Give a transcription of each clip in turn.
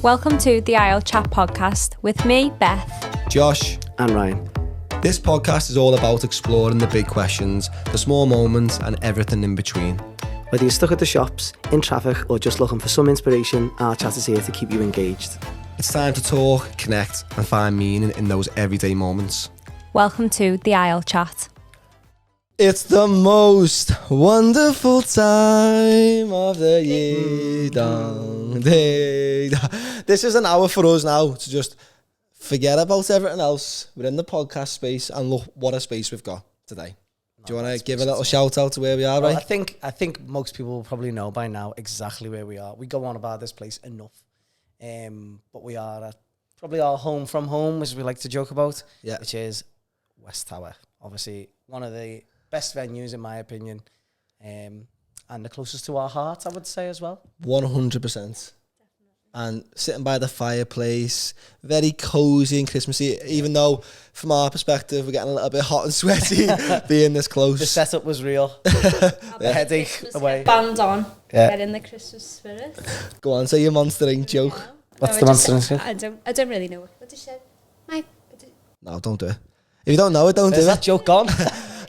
Welcome to the Isle Chat podcast with me, Beth, Josh, and Ryan. This podcast is all about exploring the big questions, the small moments, and everything in between. Whether you're stuck at the shops, in traffic, or just looking for some inspiration, our chat is here to keep you engaged. It's time to talk, connect, and find meaning in those everyday moments. Welcome to the Isle Chat. It's the most wonderful time of the year. This is an hour for us now to just forget about everything else. We're in the podcast space, and look what a space we've got today. Do you want to give a little shout out to where we are, Well, right? I think most people will probably know by now exactly where we are. We go on about this place enough. But we are at probably our home from home, as we like to joke about, which is West Tower. Obviously, one of the best venues, in my opinion, and the closest to our hearts, I would say, as well. 100%. And sitting by the fireplace, very cozy and Christmassy, even though from our perspective we're getting a little bit hot and sweaty being this close. The setup was real. The headache away. Band on. Yeah. Get in the Christmas spirit. Go on, say your Monster Inc. joke. What's the Monster Inc.? I don't really know. What did you say? No, don't do it. If you don't know it, don't Is do that it. joke gone?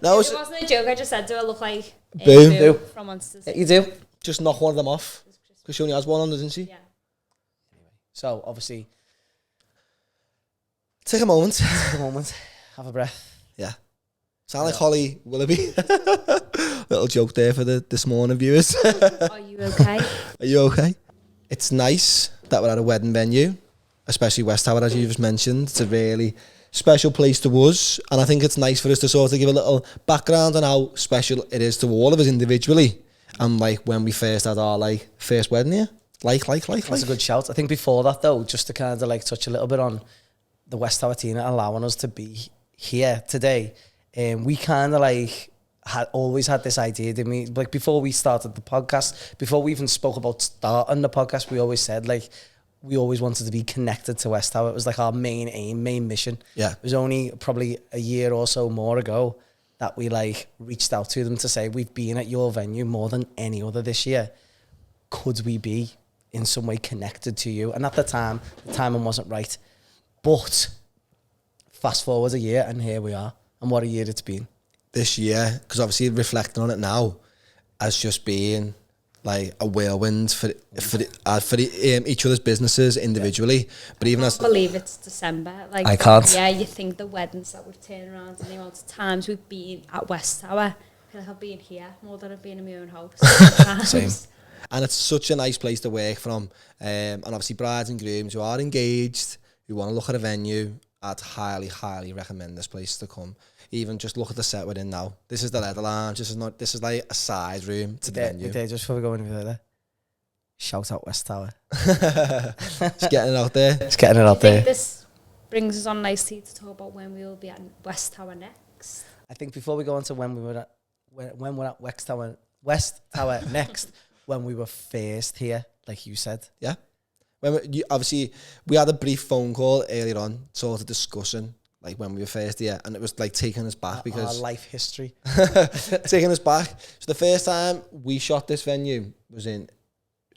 No, It wasn't a joke. I just said, do I look like Boom. Boo from Monsters? You do. just knock one of them off. Because she only has one on, doesn't she? Yeah. So, obviously, Take a moment. take a moment, have a breath. Yeah. Sound like Holly Willoughby. Little joke there for the this morning viewers. Are you okay? Are you okay? It's nice that we're at a wedding venue, especially West Tower, as you just mentioned. It's a really special place to us, and I think it's nice for us to sort of give a little background on how special it is to all of us individually, and like when we first had our like first wedding here. Like. That's a good shout. I think before that, though, just to kind of like touch a little bit on the West Tower team allowing us to be here today, we kind of like had always had this idea, didn't we? Like before we started the podcast, before we even spoke about starting the podcast, we always said like we always wanted to be connected to West Tower. It was like our main aim, main mission. Yeah. It was only probably a year or so more ago that we like reached out to them to say we've been at your venue more than any other this year. Could we be in some way connected to you? And at the time, the timing wasn't right. But fast forward a year and here we are. And what a year it's been. This year, because obviously reflecting on it now, as just being like a whirlwind for each other's businesses individually. But even as I can't believe it's December. Like, I can't. Yeah, you think the weddings that we've turned around and the amount of times we've been at West Tower. I feel like I've been here more than I've been in my own house. Same. And it's such a nice place to work from. And obviously brides and grooms who are engaged, who want to look at a venue, I'd highly, highly recommend this place to come. Even just look at the set we're in now. This is the leather lounge. This is like a side room to the venue. Just before we go any further, shout out West Tower. Just getting it out there. It's getting it I out think there. this brings us on nicely to talk about when we will be at West Tower next. I think before we go on to when we're at West Tower next, when we were first here, like you said. Yeah. Obviously, we had a brief phone call earlier on, sort of discussing like when we were first here, and it was like taking us back because our life history. taking us back. So the first time we shot this venue was in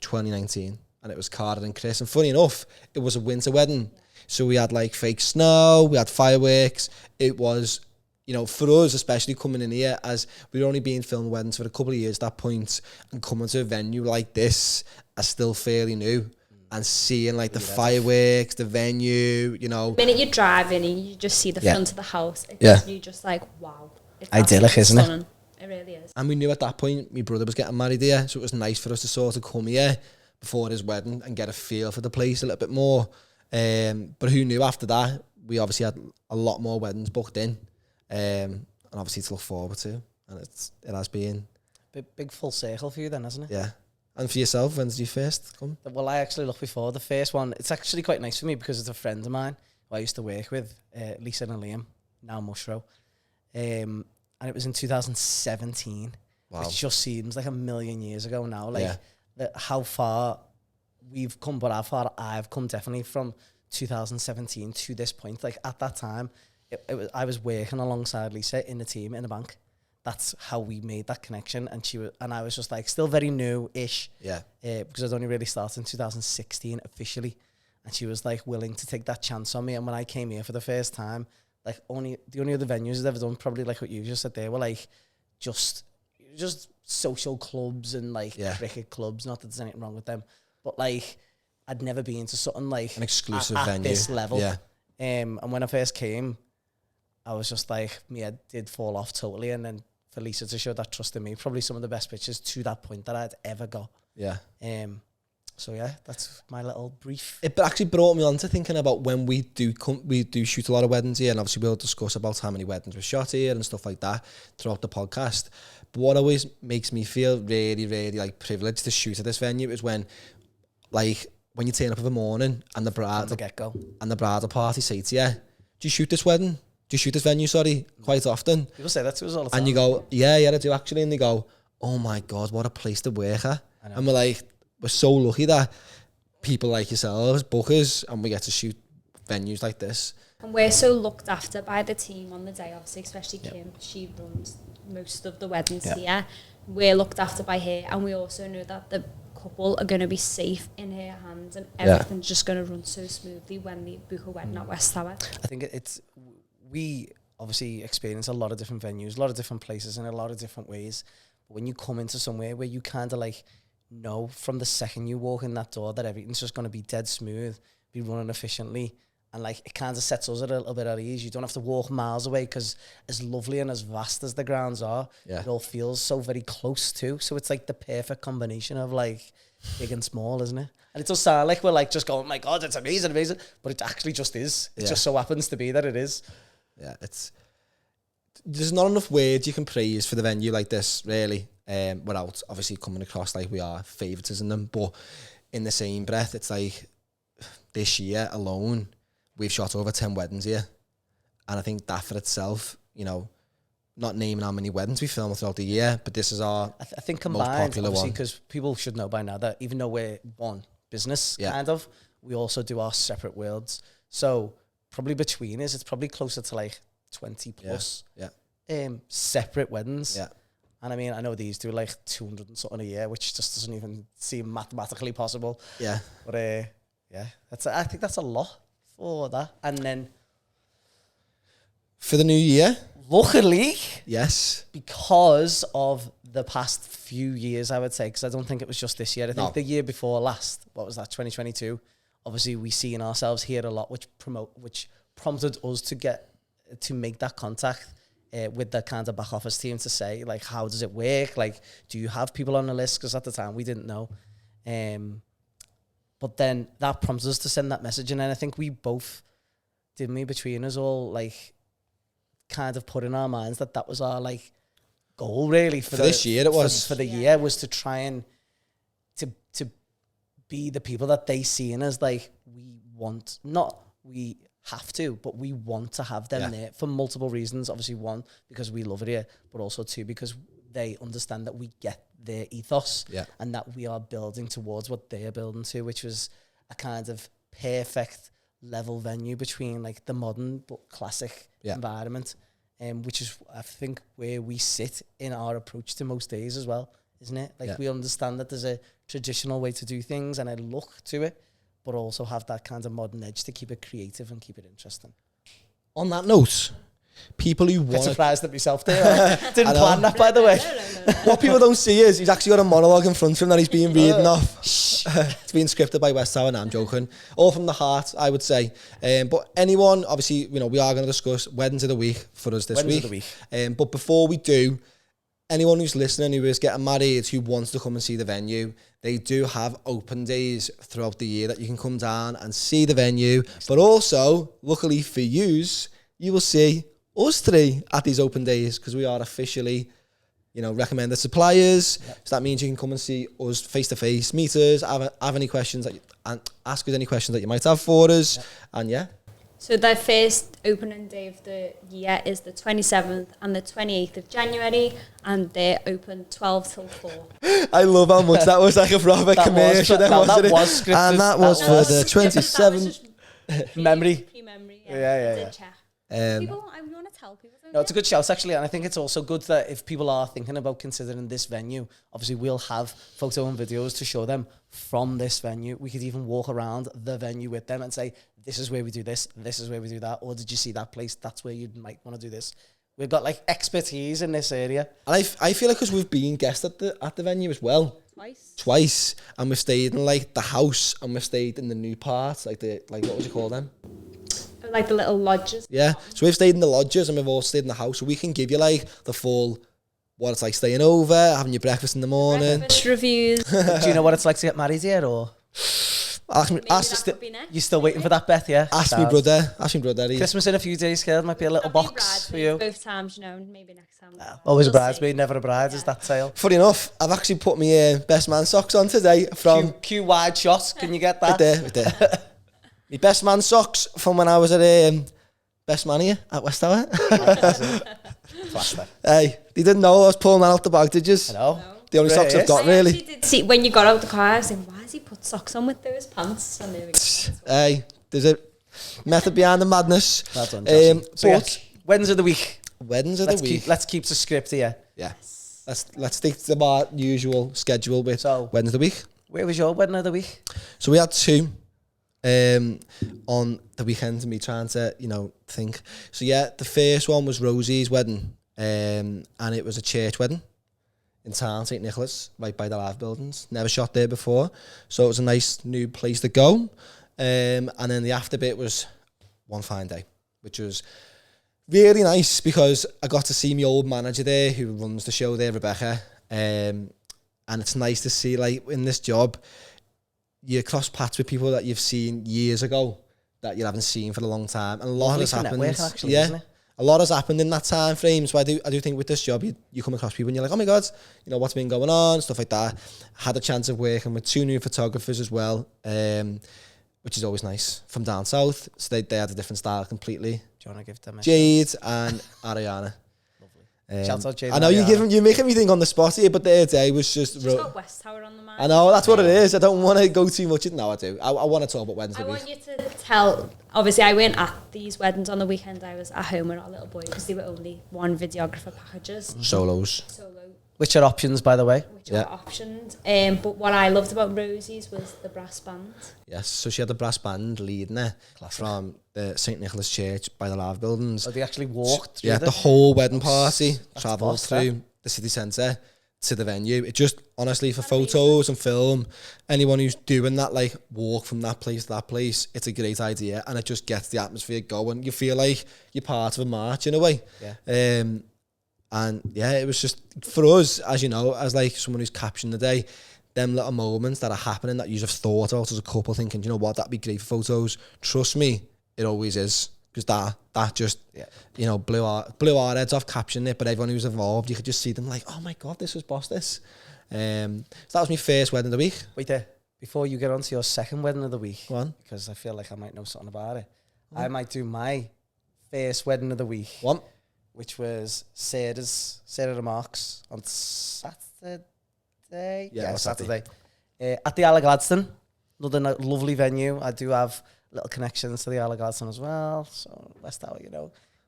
2019, and it was Carter and Chris. And funny enough, it was a winter wedding, so we had like fake snow, we had fireworks. It was, you know, for us especially coming in here, as we'd only been filming weddings for a couple of years at that point, and coming to a venue like this as still fairly new. And seeing like the fireworks, the venue, you know. The minute you drive in and you just see the front of the house, you're just like, wow. It's idyllic, isn't it? stunning. It really is. And we knew at that point my brother was getting married here, so it was nice for us to sort of come here before his wedding and get a feel for the place a little bit more. But who knew after that, we obviously had a lot more weddings booked in, and obviously to look forward to. And it has been Big full circle for you then, hasn't it? Yeah. And for yourself, when did you first come? Well, I actually looked before. The first one, it's actually quite nice for me because it's a friend of mine who I used to work with, Lisa and Liam, now Mushrow. And it was in 2017. Wow. Which just seems like a million years ago now. Like how far we've come, but how far I've come definitely from 2017 to this point. Like at that time, I was working alongside Lisa in the team in a bank. That's how we made that connection, and I was just like still very new-ish. Yeah. Because I'd only really started in 2016 officially, and she was like willing to take that chance on me. And when I came here for the first time, like the only other venues I've ever done, probably like what you just said there, were like just social clubs and like cricket clubs. Not that there's anything wrong with them, but like I'd never been to something like an exclusive at venue this level. Yeah. And when I first came, I was just like, my head did fall off totally. And then for Lisa to show that trust in me, probably some of the best pitches to that point that I'd ever got. Yeah. So yeah, that's my little brief. It actually brought me on to thinking about when we do shoot a lot of weddings here, and obviously we'll discuss about how many weddings we shot here and stuff like that throughout the podcast. But what always makes me feel really, really like privileged to shoot at this venue is when you turn up in the morning and the bride and the bridal party say to you, "Do you shoot this wedding? Do you shoot this venue?" Sorry, quite often. People say that to us all the time. And you go, yeah, I do actually. And they go, "Oh my God, what a place to work at." And we're like, we're so lucky that people like yourselves, bookers, and we get to shoot venues like this. And we're so looked after by the team on the day, obviously, especially Kim. She runs most of the weddings here. We're looked after by her, and we also know that the couple are going to be safe in her hands, and everything's just going to run so smoothly when they book a wedding at West Tower. I think we obviously experience a lot of different venues, a lot of different places in a lot of different ways. But when you come into somewhere where you kind of like know from the second you walk in that door that everything's just going to be dead smooth, be running efficiently, and like it kind of sets us a little bit at ease. You don't have to walk miles away because as lovely and as vast as the grounds are, it all feels so very close too. So it's like the perfect combination of like big and small, isn't it? And it does sound like we're like just going, "Oh my God, it's amazing, amazing," but it actually just is. It just so happens to be that it is. Yeah, there's not enough words you can praise for the venue like this, really, without obviously coming across like we are favoritism them. But in the same breath, it's like this year alone, we've shot over 10 weddings here. And I think that for itself, you know, not naming how many weddings we film throughout the year, but this is our I think most combined, popular obviously, one. because people should know by now that even though we're one business, kind of, we also do our separate worlds. So probably between us, it's probably closer to like 20 plus separate weddings. Yeah. And I mean, I know these do like 200 and something a year, which just doesn't even seem mathematically possible. Yeah. But I think that's a lot for that. And then for the new year, luckily, yes, because of the past few years, I would say, because I don't think it was just this year. I think the year before last, what was that, 2022? Obviously, we seen ourselves here a lot, which prompted us to make that contact with the kind of back office team to say, like, how does it work? Like, do you have people on the list? Because at the time we didn't know. But then that prompted us to send that message, and then I think we both, didn't we, between us all, like, kind of put in our minds that was our like goal really for this year. It was for the year was to try and to be the people that they see in us. Like we have to, but we want to have them there for multiple reasons. Obviously, one, because we love it here, but also two, because they understand that we get their ethos and that we are building towards what they are building to, which was a kind of perfect level venue between like the modern but classic environment, which is, I think, where we sit in our approach to most days as well, isn't it? Like we understand that there's a traditional way to do things and a look to it, but also have that kind of modern edge to keep it creative and keep it interesting. On that note, people who want... I'm surprised at myself there. Didn't plan that, by the way. No. What people don't see is he's actually got a monologue in front of him that he's being reading off. It's been scripted by West Tower, and I'm joking. All from the heart, I would say. But anyone, obviously, you know, we are going to discuss weddings of the week for us this week. Weddings of the week. But before we do, anyone who's listening who is getting married, who wants to come and see the venue, they do have open days throughout the year that you can come down and see the venue. But also, luckily for yous, you will see us three at these open days, because we are officially, you know, recommended suppliers. So that means you can come and see us face to face, meet us, have any questions and ask us any questions that you might have for us. And so the first opening day of the year is the 27th and the 28th of January, and they're open 12 till 4. I love how much that was like a proper commercial. That was scripted. And that was for the 27th. Memory. Memory. Yeah. Check. People, I want to tell people. No, it's a good shout actually, and I think it's also good that if people are thinking about considering this venue, obviously we'll have photo and videos to show them from this venue. We could even walk around the venue with them and say, this is where we do this is where we do that, or did you see that place? That's where you might want to do this. We've got like expertise in this area. And I feel like because we've been guests at the venue as well. Twice. And we've stayed in like the house, and we've stayed in the new part, like what would you call them? Like the little lodges. Yeah. So we've stayed in the lodges and we've all stayed in the house. So we can give you like the full, what it's like staying over, having your breakfast in the morning. Breakfast reviews. Do you know what it's like to get married here, or? You're still waiting for that, Beth, yeah? Ask my brother. Christmas in a few days, girl. Might be a little box for you. Both times, maybe next time. Always a bridesmaid, never a bride, is that sale? Funny enough, I've actually put my best man socks on today from... Q wide shot, can you get that? Right there. My best man socks from when I was at Best Man here at West Tower. Hey, they didn't know I was pulling that out the bag, did you? I know. The only socks I've got, really. I actually did see, when you got out the car, I was like, why has he put socks on with those pants? And there we go. Hey, there's a method behind the madness. That's on, but weddings of the week. Let's keep the script here. Yeah. Let's stick to our usual schedule with weddings of the week. Where was your wedding of the week? So we had two. On the weekend, me trying to, think. So yeah, the first one was Rosie's wedding, and it was a church wedding in town, St. Nicholas, right by the Live Buildings. Never shot there before, so it was a nice new place to go. And then the after bit was One Fine Day, which was really nice because I got to see my old manager there who runs the show there, Rebecca. And it's nice to see, like, in this job, you cross paths with people that you've seen years ago that you haven't seen for a long time, and a lot has happened. Actually, isn't it? A lot has happened in that time frame. So I do think with this job, you come across people and you're like, oh my god, what's been going on, stuff like that. Had a chance of working with two new photographers as well, which is always nice, from down south. So they had a different style completely. Do you want to give them Jade and Ariana. Shout out Jade. I know you're making me think on the spot here, but their day was just got West Tower on the mind. I know, that's what it is. I don't want to go too much. No, I do. I want to talk about weddings. I want you to tell. Obviously, I went at these weddings on the weekend. I was at home with our little boy because they were only one videographer packages. Solos. Which are options, by the way. Which are options. But what I loved about Rosie's was the brass band. Yes, so she had the brass band leading her from the St. Nicholas Church by the Live Buildings. Oh, they actually walked through the whole wedding party travelled through the city centre to the venue. It just, honestly, for photos and film, anyone who's doing that, like, walk from that place to that place, it's a great idea, and it just gets the atmosphere going. You feel like you're part of a march in a way. Yeah. And yeah, it was just, for us, as you know, as like someone who's captioned the day, them little moments that are happening that you have thought about as a couple, thinking, you know what, that'd be great for photos. Trust me, it always is. Because that just, blew our heads off captioning it, but everyone who was involved, you could just see them like, oh my God, this was boss this. So that was my first wedding of the week. Wait there, before you get on to your second wedding of the week, go on. Because I feel like I might know something about it. I might do my first wedding of the week. What? Which was Sarah Marks on Saturday. Yeah, Saturday. At the Isle of Gladstone. Another lovely venue. I do have little connections to the Isle of Gladstone as well. So West Tower,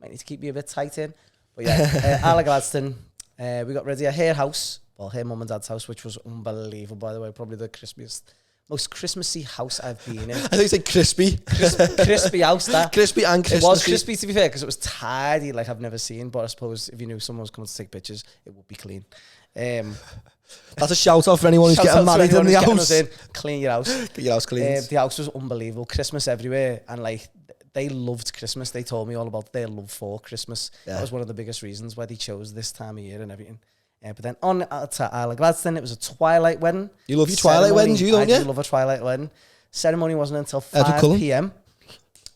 might need to keep me a bit tight in. But yeah, Isle of Gladstone. We got ready at her house. Well, her mum and dad's house, which was unbelievable, by the way. Probably the most Christmassy house I've been in. I think you said crispy. Crispy house, that. Crispy and Christmassy. It was crispy, to be fair, because it was tidy, like I've never seen. But I suppose if you knew someone was coming to take pictures, it would be clean. That's a shout out for anyone who's getting married in the house. Clean your house. Get your house clean. The house was unbelievable. Christmas everywhere. And like, they loved Christmas. They told me all about their love for Christmas. Yeah. That was one of the biggest reasons why they chose this time of year and everything. But then on to Isle of Gladstone, it was a twilight wedding. You love your twilight weddings, don't you? I do love a twilight wedding. Ceremony wasn't until 5 p.m,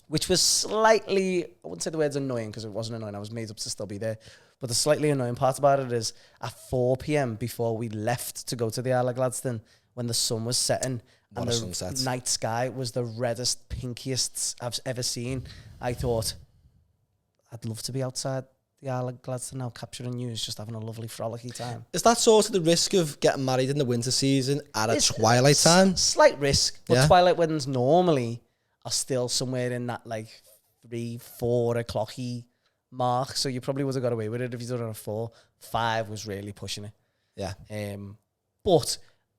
which was slightly, I wouldn't say the word's annoying because it wasn't annoying. I was made up to still be there. But the slightly annoying part about it is at 4 p.m, before we left to go to the Isle of Gladstone, when the sun was setting and the night sky was the reddest, pinkiest I've ever seen, I thought, I'd love to be outside the Isle of Gladstone now, capturing news, just having a lovely frolicky time. Is that sort of the risk of getting married in the winter season at a twilight time? Slight risk, but twilight weddings normally are still somewhere in that like 3-4 o'clocky mark, so you probably would have got away with it if you done it on a 4. 5 was really pushing it. Yeah. But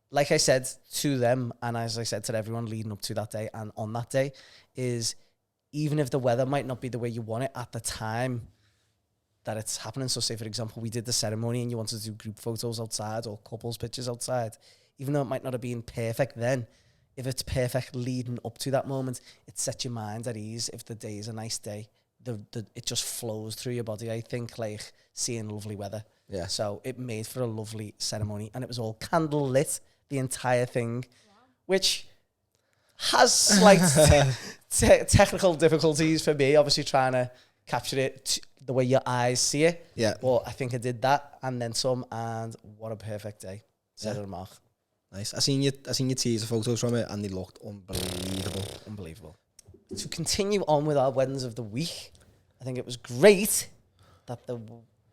like I said to them, and as I said to everyone leading up to that day and on that day, is even if the weather might not be the way you want it at the time that it's happening. So say, for example, we did the ceremony and you wanted to do group photos outside or couples pictures outside, even though it might not have been perfect then, if it's perfect leading up to that moment, it sets your mind at ease. If the day is a nice day, it just flows through your body, I think, like seeing lovely weather. Yeah. So it made for a lovely ceremony, and it was all candle lit, the entire thing, which has slight technical difficulties for me, obviously trying to capture it the way your eyes see it. Yeah. But I think I did that and then some, and what a perfect day. Said Yeah. it, Mark. Nice. I seen your teaser photos from it, and they looked unbelievable. Unbelievable. To continue on with our weddings of the week, I think it was great that the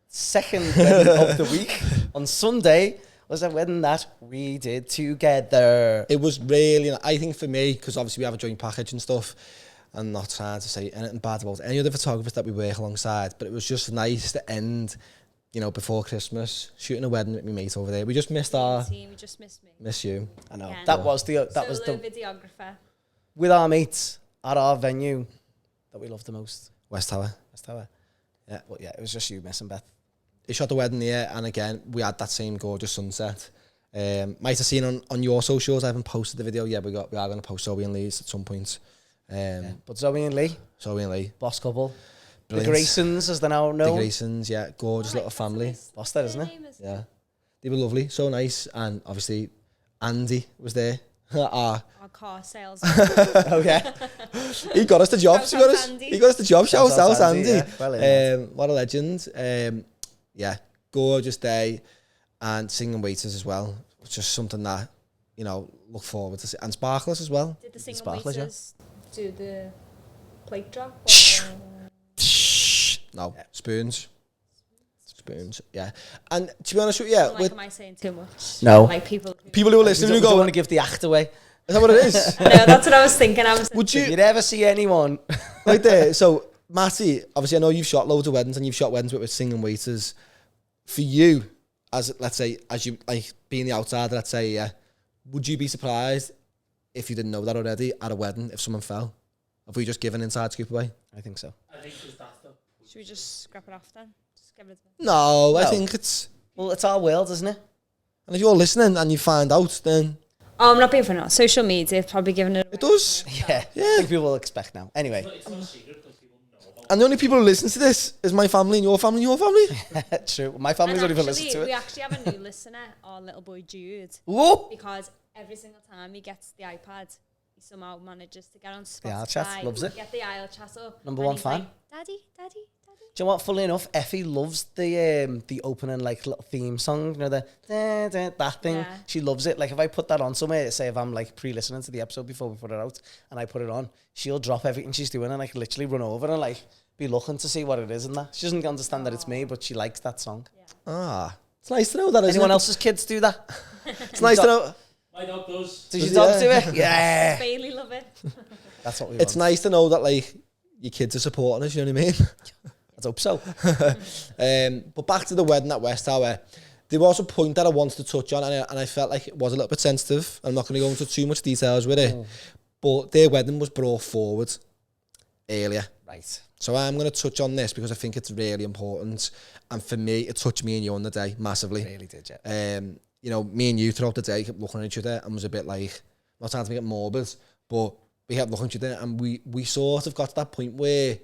second wedding of the week on Sunday was a wedding that we did together. It was really, I think for me, because obviously we have a joint package and stuff, and not trying to say anything bad about any other photographers that we work alongside, but it was just nice to end, you know, before Christmas, shooting a wedding with my mate over there. We just missed our... Team, you just missed me. Miss you. I know. Yeah. That was the Solo videographer. with our mates at our venue that we loved the most. West Tower. West Tower. Yeah. But yeah, it was just you missing, Beth. He shot the wedding there, and again, we had that same gorgeous sunset. Might have seen on your socials, I haven't posted the video yet. We are going to post Zoe and Lee's at some point. Yeah. But Zoe and Lee, Zoe and Lee. boss couple. Brilliant. The Graysons, as they're now The known. Graysons, yeah. Gorgeous little family. Boss there, isn't it? Yeah. They were lovely, so nice. And obviously, Andy was there. Our car sales. Oh, yeah. He got us the job. Shout out Andy. He got us the job. Shout out Andy. Yeah. Well, What a legend. Yeah, gorgeous day, and singing waiters as well. It's just something that, you know, look forward to see. And sparklers as well. Did the single Sparklers, yeah. waiters do the plate drop? No, Yeah. spoons. Spoons, yeah. And to be honest with you, Like, am I saying too much? No. Like people people who are we listening who don't go, want to give the act away. is that what it is? No, that's what I was thinking. Would If you, you'd ever see anyone... right there, so Matty, obviously I know you've shot loads of weddings and you've shot weddings with singing waiters. For you, as let's say, as you like being the outsider, let's say, yeah, would you be surprised if you didn't know that already at a wedding if someone fell? Have we just given inside scoop away? I think so. Should we just scrap it off then? Just give it. No, I No. think it's... Well, it's our world, isn't it? And if you're listening and you find out, then Oh, I'm not being funny. Social media probably giving it. it does. Yeah. I think people will expect now. Anyway. And the only people who listen to this is my family and your family and your family. True. My family's And not even listened to we it. actually have a new listener, our little boy Jude, Whoa! because every single time he gets the iPad, he somehow manages to get on Spotify. The aisle chat, loves it. Get the aisle chat up. Number and one he's fan. Like, Daddy, Daddy, Daddy. Do you know what? Funnily enough, Effie loves the opening like little theme song. You know the that thing. Yeah. She loves it. Like if I put that on somewhere, say if I'm like pre-listening to the episode before we put it out, and I put it on, she'll drop everything she's doing and like literally run over and like be looking to see what it is and that. She doesn't understand that it's me, but she likes that song. Ah, it's nice to know that. Isn't Anyone it? else's kids do that? It's nice to know. My dog does. Does your dog do it? Yeah. Bailey love it. That's what we It's want. nice to know that like your kids are supporting us. You know what I mean? Let's hope so. But back to the wedding at West Tower, there was a point that I wanted to touch on, and I felt like it was a little bit sensitive. I'm not going to go into too much details with it, but their wedding was brought forward earlier. Right. So I'm going to touch on this because I think it's really important, and for me, it touched me and you on the day massively. Really did, yeah. You know, me and you throughout the day kept looking at each other and was a bit like, not trying to make it morbid, but we kept looking at each other, and we sort of got to that point where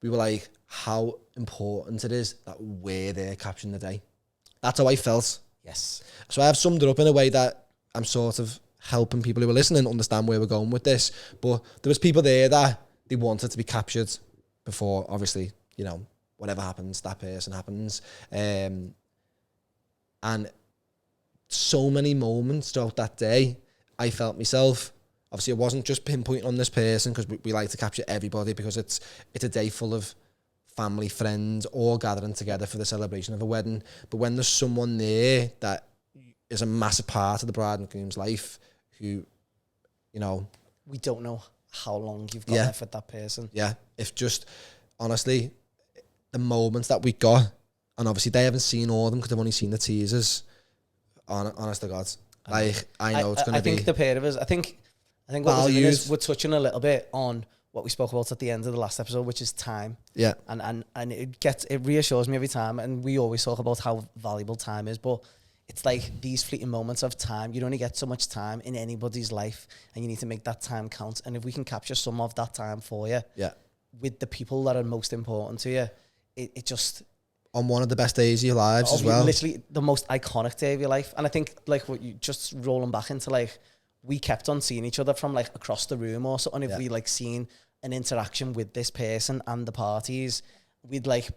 we were like, how important it is that we're there capturing the day. That's how I felt. Yes. So I have summed it up in a way that I'm sort of helping people who are listening understand where we're going with this. But there was people there that they wanted to be captured before, obviously, you know, whatever happens, that person happens. And so many moments throughout that day, I felt myself. Obviously, it wasn't just pinpointing on this person because we like to capture everybody because it's a day full of family, friends, all gathering together for the celebration of a wedding. But when there's someone there that is a massive part of the bride and groom's life who, you know... We don't know how long you've got Yeah. left with that person. Yeah, if just, honestly, the moments that we got, and obviously they haven't seen all of them because they've only seen the teasers. Honest to God, like I know it's going to be. I think the pair of us. I think what we're doing is we're touching a little bit on what we spoke about at the end of the last episode, which is time. Yeah. And it reassures me every time, and we always talk about how valuable time is, but it's like these fleeting moments of time. You only get so much time in anybody's life, and you need to make that time count. And if we can capture some of that time for you, with the people that are most important to you, it just on one of the best days of your lives as well. Literally the most iconic day of your life. And I think like what you just rolling back into like, we kept on seeing each other from like across the room or something. If we like seen an interaction with this person and the parties, we'd like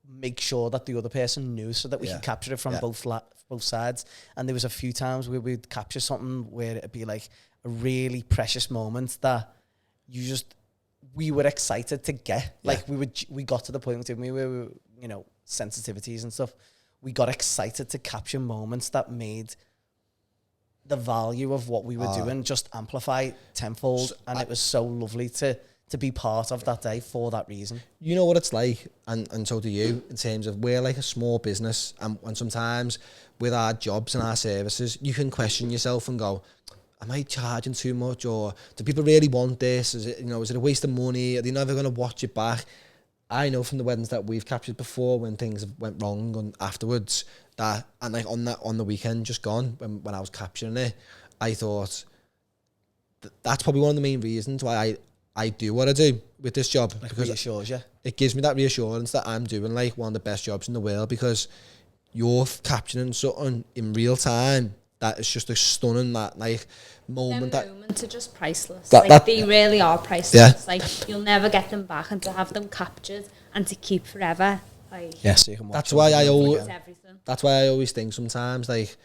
make sure that the other person knew so that we could capture it from both sides. And there was a few times where we'd capture something where it'd be like a really precious moment that we were excited to get. Like we got to the point, didn't we, where we were, you know, sensitivities and stuff. We got excited to capture moments that made the value of what we were doing just amplify tenfold. And it was so lovely to be part of that day for that reason. You know what it's like, and so do you, in terms of we're like a small business, and sometimes with our jobs and our services, you can question yourself and go, am I charging too much, or do people really want this? Is it, you know, is it a waste of money? Are they never going to watch it back? I know from the weddings that we've captured before, when things went wrong and afterwards, that, and like on the weekend just gone, when I was capturing it, I thought that's probably one of the main reasons why I do what I do with this job, like, because reassures you. It gives me that reassurance that I'm doing like one of the best jobs in the world, because you're capturing something in real time that is just a stunning moment. Them moments are just priceless. They really are priceless. Yeah. Like you'll never get them back, and to have them captured and to keep forever. Like so you can watch that's why I always think sometimes, like,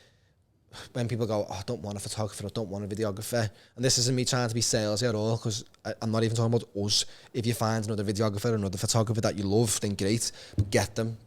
when people go, oh, I don't want a photographer, I don't want a videographer, and this isn't me trying to be salesy at all, because I'm not even talking about us. If you find another videographer, another photographer that you love, then great, but get them,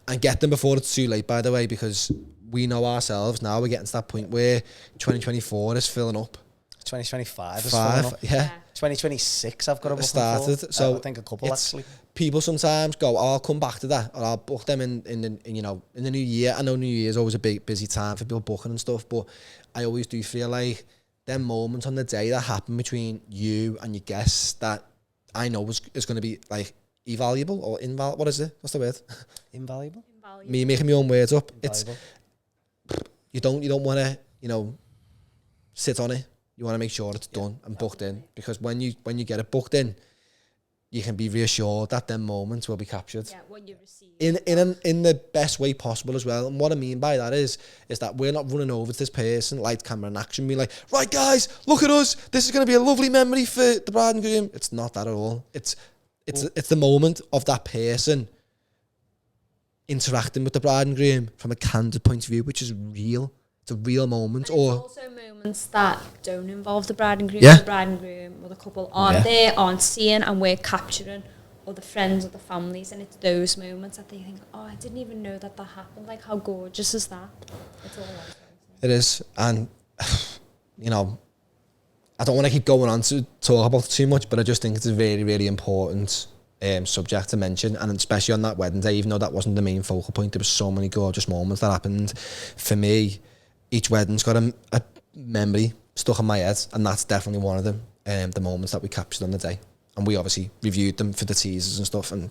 and get them before it's too late, by the way, because we know ourselves now, we're getting to that point where 2024 is filling up. 2025 is filling up. Yeah. 2026 I've got a book started. For. So I think a couple actually. People sometimes go, oh, I'll come back to that, or I'll book them in the new year. I know New Year's always a big busy time for people booking and stuff, but I always do feel like them moments on the day that happen between you and your guests that I know is going to be like invaluable or invaluable. What is it? What's the word? Invaluable. Me making my own words up. Invaluable. You don't want to sit on it. You want to make sure it's done and booked in, because when you get it booked in, you can be reassured that them moments will be captured. Yeah, what you receive. In the best way possible as well. And what I mean by that is that we're not running over to this person, light, camera, and action, being like, right guys, look at us. This is going to be a lovely memory for the bride and groom. It's not that at all. It's the moment of that person interacting with the bride and groom from a candid point of view, which is real. It's a real moment. And it's also moments that don't involve the bride and groom. Yeah. The bride and groom or the couple aren't there, aren't seeing, and we're capturing, or the friends or the families, and it's those moments that they think, oh, I didn't even know that happened. Like, how gorgeous is that? It's all like it is. And I don't want to keep going on to talk about it too much, but I just think it's a very, really important subject to mention, and especially on that wedding day, even though that wasn't the main focal point, there were so many gorgeous moments that happened. For me, each wedding's got a memory stuck in my head, and that's definitely one of them. The moments that we captured on the day, and we obviously reviewed them for the teasers and stuff, and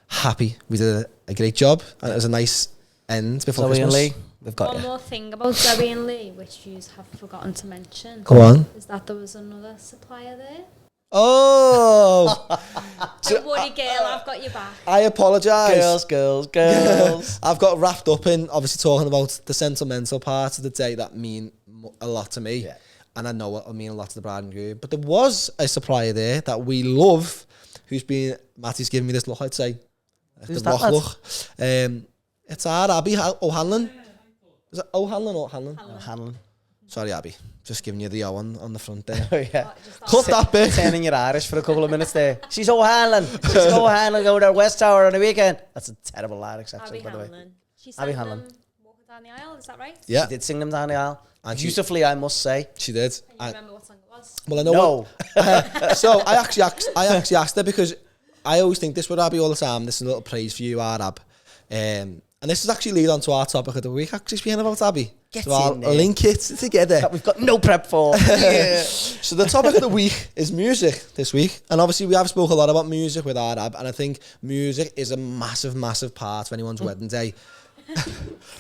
happy we did a great job, and it was a nice end before Zoe Christmas. and Lee, we've got one more thing about Zoe and Lee, which you have forgotten to mention. Go on. Is that there was another supplier there? Oh, Don't worry, girl, I've got your back. I apologise. Girls. I've got wrapped up in obviously talking about the sentimental parts of the day that mean a lot to me, and I know it'll mean a lot to the bride and groom. But there was a supplier there that we love, Matty's giving me this look, I'd say. Who's the that rock look. It's our Abby O'Hanlon. Is it O'Hanlon or Hanlon? Hanlon. Sorry, Abby. Just giving you the O on the front there. Oh, yeah. Cut that bit. Turning your Irish for a couple of minutes there. She's O'Hanlon. Go to West Tower on the weekend. That's a terrible Irish accent, by the way. She sang them walking down the aisle, is that right? Yeah. She did sing them down the aisle. And beautifully, I must say. She did. Can you remember what song it was? Well, I know. So I actually asked her, because I always think this with Abby all the time. This is a little praise for you, Arab. And this is actually lead on to our topic of the week, actually speaking about Abby. Get so I'll in there. link it together. That we've got no prep for. Yeah. So the topic of the week is music this week. And obviously we have spoke a lot about music with Arab. And I think music is a massive, massive part of anyone's wedding day.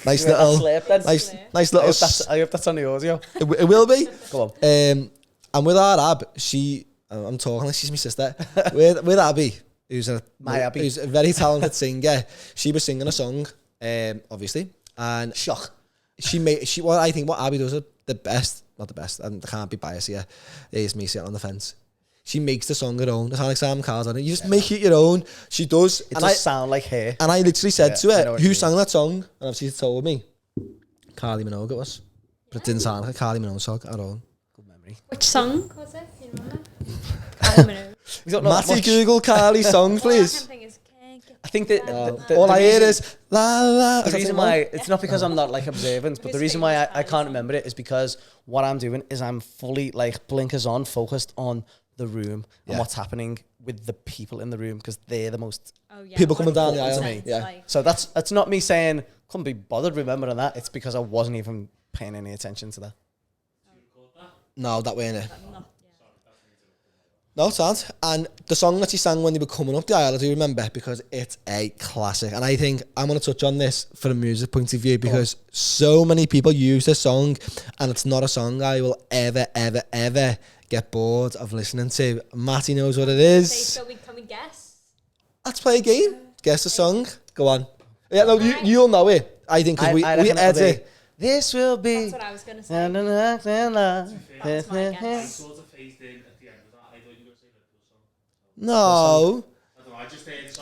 Nice little... Nice little... I hope that's on the audio. It will be. Go on. And with Arab, I'm talking like she's my sister. with Abby, who's a very talented singer, she was singing a song, obviously, and shock. I think what Abby does the best, not the best, and I can't be biased here. It's me sitting on the fence. She makes the song her own. It's not like Sam Carr's on it. You just make it your own. She does. It does sound like her. And I literally said to her, "Who sang that song?" And obviously she told me, Kylie Minogue it was, but it didn't sound like a Kylie Minogue song at all. Which song was it? Do you remember? I don't know. Matty, Google Kylie song, please. I think that all I hear is la la. The reason why it's not because I'm not like observant, but the reason why I can't remember it is because what I'm doing is I'm fully like blinkers on, focused on the room and what's happening with the people in the room because they're the most people coming down the aisle. So that's not me saying couldn't be bothered remembering that. It's because I wasn't even paying any attention to that. No, that way in it. No, it's not. And the song that she sang when they were coming up the aisle, I do remember because it's a classic. And I think I'm going to touch on this from a music point of view because so many people use this song and it's not a song I will ever, ever, ever get bored of listening to. Matty knows what it is. Can we guess? Let's play a game. Guess the song. Go on. Yeah, no, you'll know it. I think because we edit. This will be. That's what I was going to say. That's I sort of phased in at the end of that. I thought you were going to say Liverpool song. No. I don't know, I just heard the song.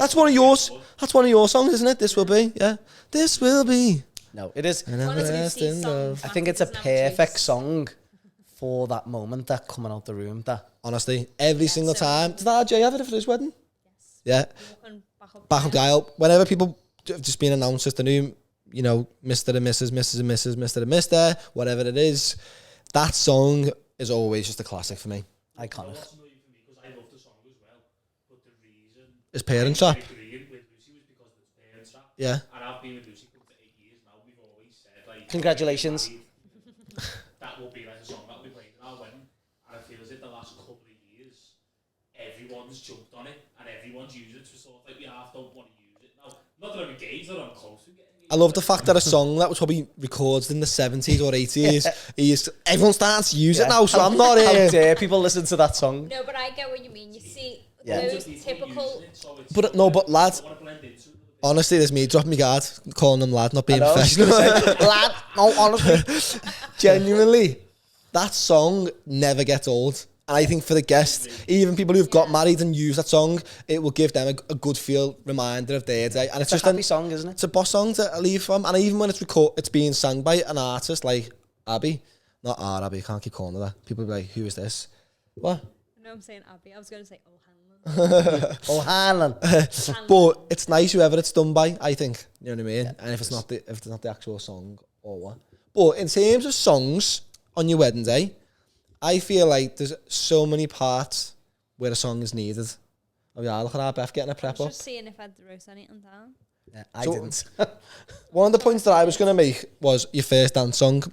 That's one of your songs, isn't it? This will be. Yeah. This will be. No, it is. I think it's a perfect song for that moment, that coming out the room. That honestly, every single time. Did RJ have it for his wedding? Yes. Yeah. Back up the aisle. Whenever people have just been announced as the new, you know, Mr. and Mrs., Mrs. and Mrs., Mr. and Mr., whatever it is, that song is always just a classic for me. Iconic. Because I love the song as well, but the reason is Parent Trap. agreeing with Lucy was because it's Parent Trap. Yeah. And I've been with Lucy for 8 years now. We've always said like, congratulations. That will be like a song that will be played in our wedding. And I feel as if the last couple of years, everyone's jumped on it and everyone's used it. So sort of like we half don't want to use it now. Not that I'm engaged, that I'm close to getting. I love the fact that a song that was probably recorded in the 70s or 80s, everyone's starting to use it now, so I'm not How dare people listen to that song? No, but I get what you mean. You see, those typical... But lads, honestly, there's me dropping my guard, calling them lad, not being professional. Lad, no, honestly. Genuinely, that song never gets old. And I think for the guests, even people who've got married and use that song, it will give them a good feel reminder of their day. And it's just a happy song, isn't it? It's a boss song to leave from. And even when it's being sung by an artist like Abby, not our Abby, can't keep calling her that. People will be like, who is this? What? No, I'm saying Abby. I was going to say O'Hanlon. O'Hanlon. But it's nice whoever it's done by, I think. You know what I mean? And if it's not the actual song or what. But in terms of songs on your wedding day, I feel like there's so many parts where a song is needed. Oh yeah, look at our Beth getting a prep up. Just seeing if I'd wrote anything down. Yeah, I didn't. One of the points that I was going to make was your first dance song.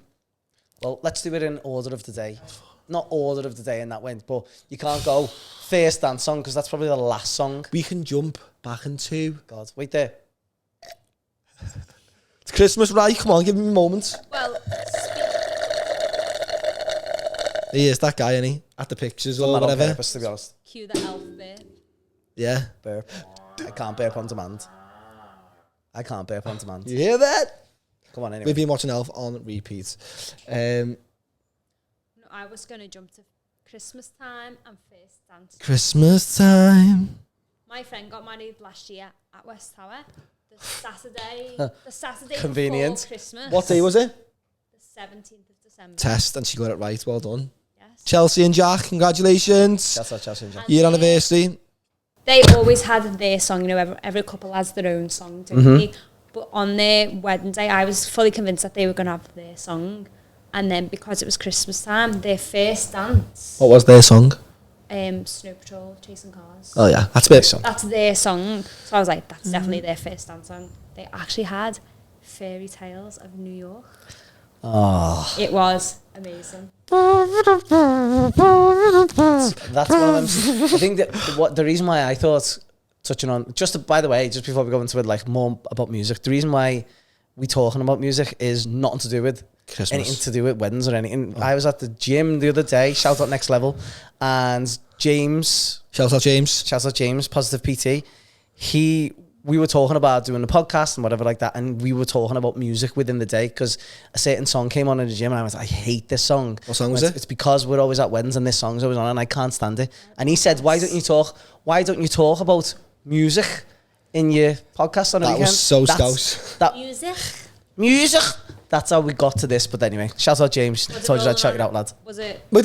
Well, let's do it in order of the day. Not order of the day in that way, but you can't go first dance song because that's probably the last song. We can jump back into... God, wait there. It's Christmas, right? Come on, give me a moment. Well, He is that guy, isn't he? At the pictures or whatever. On purpose, to be honest. cue the elf bit. Yeah. Burp. I can't burp on demand. You hear that? Come on, anyway. We've been watching Elf on repeat. No, I was going to jump to Christmas time and first dance. Christmas time. My friend got married last year at West Tower. The Saturday Convenient. before Christmas. What day was it? The 17th of December. Test, and she got it right. Well done. Yes. Chelsea and Jack, congratulations. That's what Chelsea and Jack. Year anniversary. They always had their song, you know, every couple has their own song, don't they? But on their wedding day, I was fully convinced that they were going to have their song. And then because it was Christmas time, their first dance... What was their song? Snow Patrol, Chasing Cars. Oh yeah, that's a bit song. That's their song. So I was like, that's definitely their first dance song. They actually had Fairy Tales of New York. Oh, It was amazing. that's one of them. I think that the reason why I thought, touching on, by the way, just before we go into it, like more about music, the reason why we talking about music is nothing to do with Christmas. anything to do with weddings or anything. I was at the gym the other day, shout out Next Level, and James, Shout out James, Positive PT, we were talking about doing the podcast and whatever like that, and we were talking about music within the day because a certain song came on in the gym and I was like, I hate this song. What song was it? It's because we're always at weddings and this song's always on and I can't stand it. And he said, why don't you talk about music in your podcast on the That weekend? was so scouse. Music. That's how we got to this. But anyway, shout out James. Was it Told you I'd rolling shout it on- out, lad. Was it? Wait.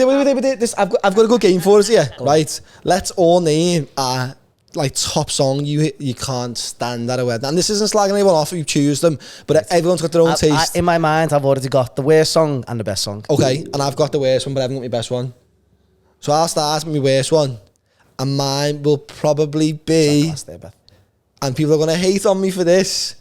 This, I've got a good game for us here. Right, let's all name a like top song you can't stand at a wedding. And this isn't slagging anyone off. You choose them, but everyone's got their own taste. In my mind, I've already got the worst song and the best song. Okay, and I've got the worst one, but I haven't got my best one. So I'll start with my worst one, and mine will probably be. And people are gonna hate on me for this.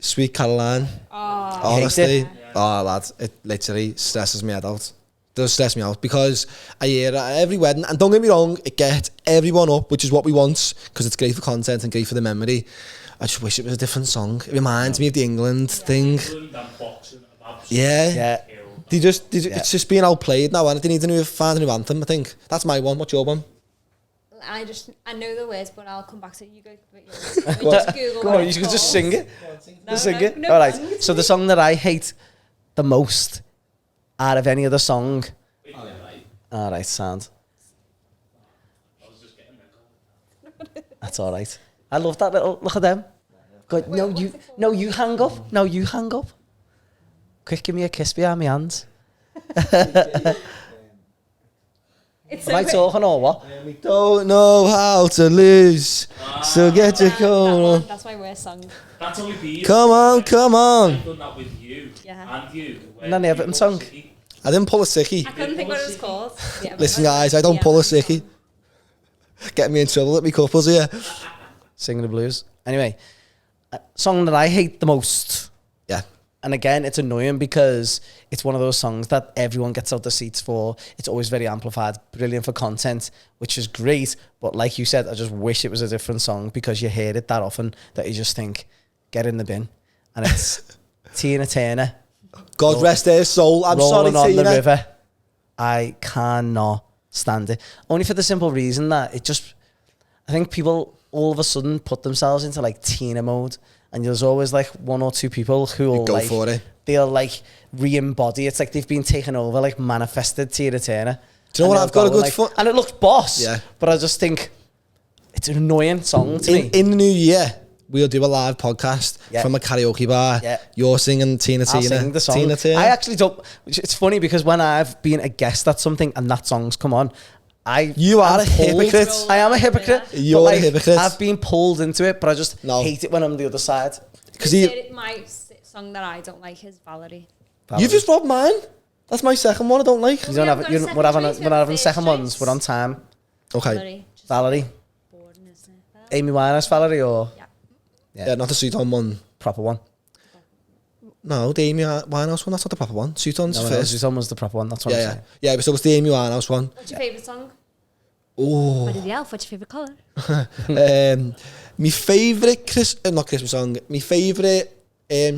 Sweet Caroline. Oh, Honestly, lads, it literally stresses me out. Does stress me out because I hear it at every wedding, and don't get me wrong, it gets everyone up, which is what we want because it's great for content and great for the memory. I just wish it was a different song. It reminds me of the England thing. Yeah. It's just being outplayed now, and they need to find a new anthem. I think that's my one. What's your one? I know the words, but I'll come back to it. You go with yours. Go on. Just Google Go what on, you it's can just called. sing it. No, Sing it. no, All right. no. So the song that I hate the most out of any other song. All right, sound. That's all right. I love that little look at them. Good. Wait, what's it called? No, you hang up. No, you hang up. Quick, give me a kiss behind my hands. It's Am I so talking or what? We don't know how to lose, so get your coat on. That's my worst song. That's only been. Come on. I've done that with you. Yeah. And you. And then the Everton song. I didn't pull a sickie. I couldn't think what it was called. Yeah, Listen, guys, I don't pull a sickie. Get me in trouble with me couples here. Singing the blues. Anyway, a song that I hate the most. Yeah. And again, it's annoying because it's one of those songs that everyone gets out the seats for. It's always very amplified, brilliant for content, which is great. But like you said, I just wish it was a different song because you hear it that often that you just think, get in the bin. And it's Tina Turner. God rest her soul. I'm sorry, Rolling on Tina. the river. I cannot stand it. Only for the simple reason that it just, I think people all of a sudden put themselves into like Tina mode. And there's always like one or two people who will go like, for it. They'll like re-embody. It's like they've been taken over, like manifested Tina Turner. Do you know what I've got a good like, foot? and it looks boss. Yeah. But I just think it's an annoying song to me. In the new year, we'll do a live podcast Yeah. from a karaoke bar. Yeah. You're singing Tina I'll Turner. sing the song. Tina Turner. I actually don't. It's funny because when I've been a guest at something and that song's come on, You are I'm a hypocrite. I am a hypocrite. You're but, a hypocrite. I've been pulled into it, but I just No. hate it when I'm the other side. Because my song that I don't like is Valerie. you just robbed mine. That's my second one I don't like. You don't We have. haven't You, got a we're having. second choice, we We're not have having a second first ones. choice. We're on time. Okay. Valerie. Just Valerie, boring, isn't it? Amy Winehouse, Valerie, or Yeah, not the suit on one. proper one. No, the Amy Winehouse one. That's not the proper one. Suit on's No, first. this was the proper one. That's what I'm Yeah, saying. yeah. So it's the Amy Winehouse one. What's your favourite song? Oh, What is the elf? What's your favourite colour? my favourite not Christmas song. My favourite